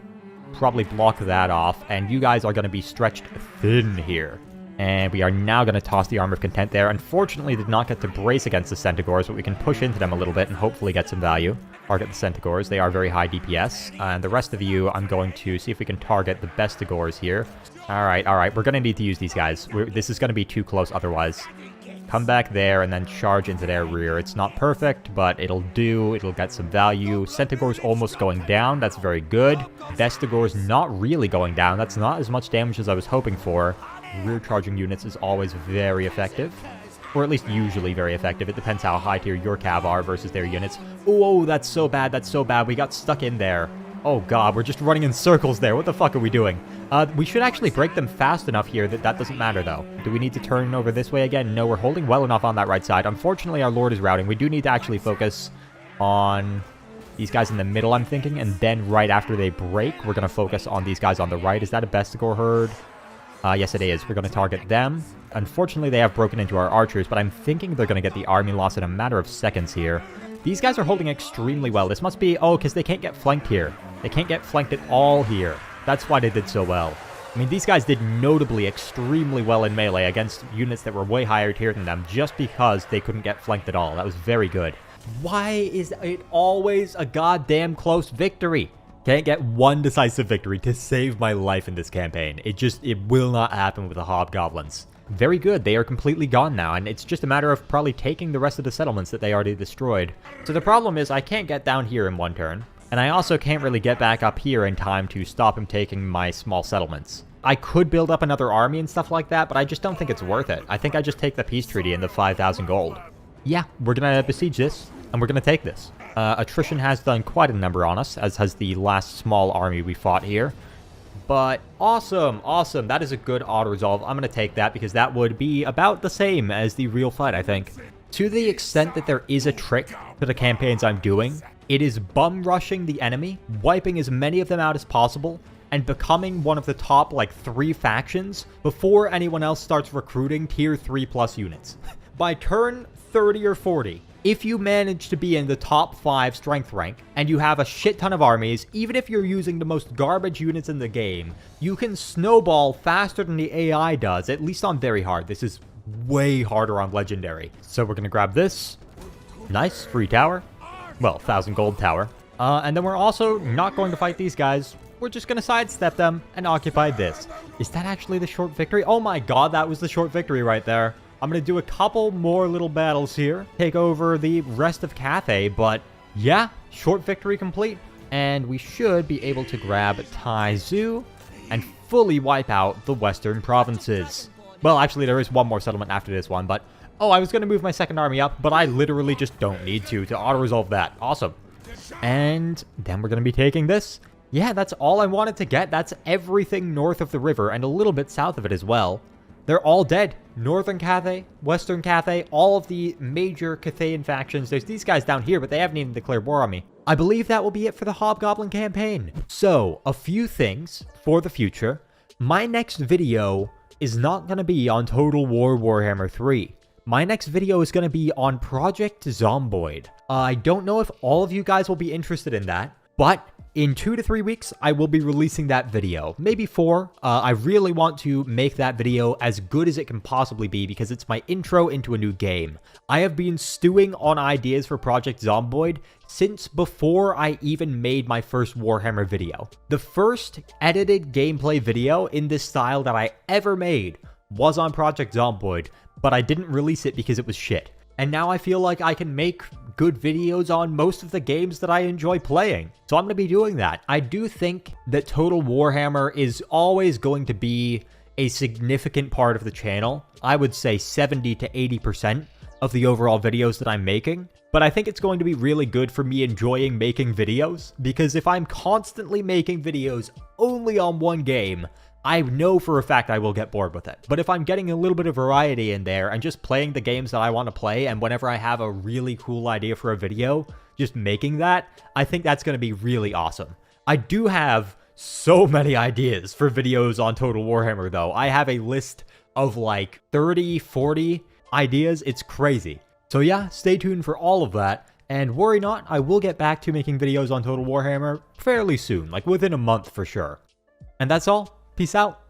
probably block that off, and you guys are going to be stretched thin here. And we are now going to toss the Armor of Content there. Unfortunately, did not get to brace against the Centaurs, but we can push into them a little bit and hopefully get some value. Target the Centaurs. They are very high DPS. And the rest of you, I'm going to see if we can target the Bestigors here. Alright. We're going to need to use these guys. This is going to be too close otherwise. Come back there and then charge into their rear. It's not perfect, but it'll do. It'll get some value. Centaurs almost going down. That's very good. Bestigors not really going down. That's not as much damage as I was hoping for. Rear charging units is always very effective. Or at least usually very effective. It depends how high tier your cav are versus their units. Oh, that's so bad. That's so bad. We got stuck in there. Oh god, we're just running in circles there. What the fuck are we doing? We should actually break them fast enough here that doesn't matter, though. Do we need to turn over this way again? No, we're holding well enough on that right side. Unfortunately, our lord is routing. We do need to actually focus on these guys in the middle, I'm thinking. And then right after they break, we're going to focus on these guys on the right. Is that a Bestigor herd? Yes, it is. We're going to target them. Unfortunately, they have broken into our archers, but I'm thinking they're going to get the army loss in a matter of seconds here. These guys are holding extremely well. This must be, oh, because they can't get flanked here. They can't get flanked at all here. That's why they did so well. I mean, these guys did notably extremely well in melee against units that were way higher tier than them just because they couldn't get flanked at all. That was very good. Why is it always a goddamn close victory? Can't get one decisive victory to save my life in this campaign. It will not happen with the Hobgoblins. Very good, they are completely gone now, and it's just a matter of probably taking the rest of the settlements that they already destroyed. So the problem is I can't get down here in one turn, and I also can't really get back up here in time to stop him taking my small settlements. I could build up another army and stuff like that, but I just don't think it's worth it. I think I just take the peace treaty and the 5,000 gold. Yeah, we're gonna besiege this, and we're gonna take this. Attrition has done quite a number on us, as has the last small army we fought here. But awesome, awesome. That is a good auto-resolve. I'm gonna take that because that would be about the same as the real fight, I think. To the extent that there is a trick to the campaigns I'm doing, it is bum rushing the enemy, wiping as many of them out as possible, and becoming one of the top, like, 3 factions before anyone else starts recruiting tier 3+ units. By turn 30 or 40, if you manage to be in the top 5 strength rank, and you have a shit ton of armies, even if you're using the most garbage units in the game, you can snowball faster than the AI does, at least on very hard. This is way harder on legendary. So we're gonna grab this. Nice, free tower. Well, 1,000 gold tower. And then we're also not going to fight these guys. We're just going to sidestep them and occupy this. Is that actually the short victory? Oh my god, that was the short victory right there. I'm going to do a couple more little battles here. Take over the rest of Cathay, but yeah, short victory complete. And we should be able to grab Taizu and fully wipe out the western provinces. Well, actually, there is one more settlement after this one, but... Oh, I was going to move my second army up, but I literally just don't need to auto-resolve that. Awesome. And then we're going to be taking this. Yeah, that's all I wanted to get. That's everything north of the river and a little bit south of it as well. They're all dead. Northern Cathay, Western Cathay, all of the major Cathayan factions. There's these guys down here, but they haven't even declared war on me. I believe that will be it for the Hobgoblin campaign. So, a few things for the future. My next video is not going to be on Total War Warhammer 3. My next video is going to be on Project Zomboid. I don't know if all of you guys will be interested in that, but in 2 to 3 weeks, I will be releasing that video. Maybe 4. I really want to make that video as good as it can possibly be because it's my intro into a new game. I have been stewing on ideas for Project Zomboid since before I even made my first Warhammer video. The first edited gameplay video in this style that I ever made was on Project Zomboid, but I didn't release it because it was shit. And now I feel like I can make good videos on most of the games that I enjoy playing. So I'm going to be doing that. I do think that Total Warhammer is always going to be a significant part of the channel. I would say 70 to 80% of the overall videos that I'm making. But I think it's going to be really good for me enjoying making videos, because if I'm constantly making videos only on one game, I know for a fact I will get bored with it. But if I'm getting a little bit of variety in there and just playing the games that I want to play, and whenever I have a really cool idea for a video, just making that, I think that's going to be really awesome. I do have so many ideas for videos on Total Warhammer though. I have a list of like 30, 40 ideas. It's crazy. So yeah, stay tuned for all of that. And worry not, I will get back to making videos on Total Warhammer fairly soon, like within a month for sure. And that's all. Peace out.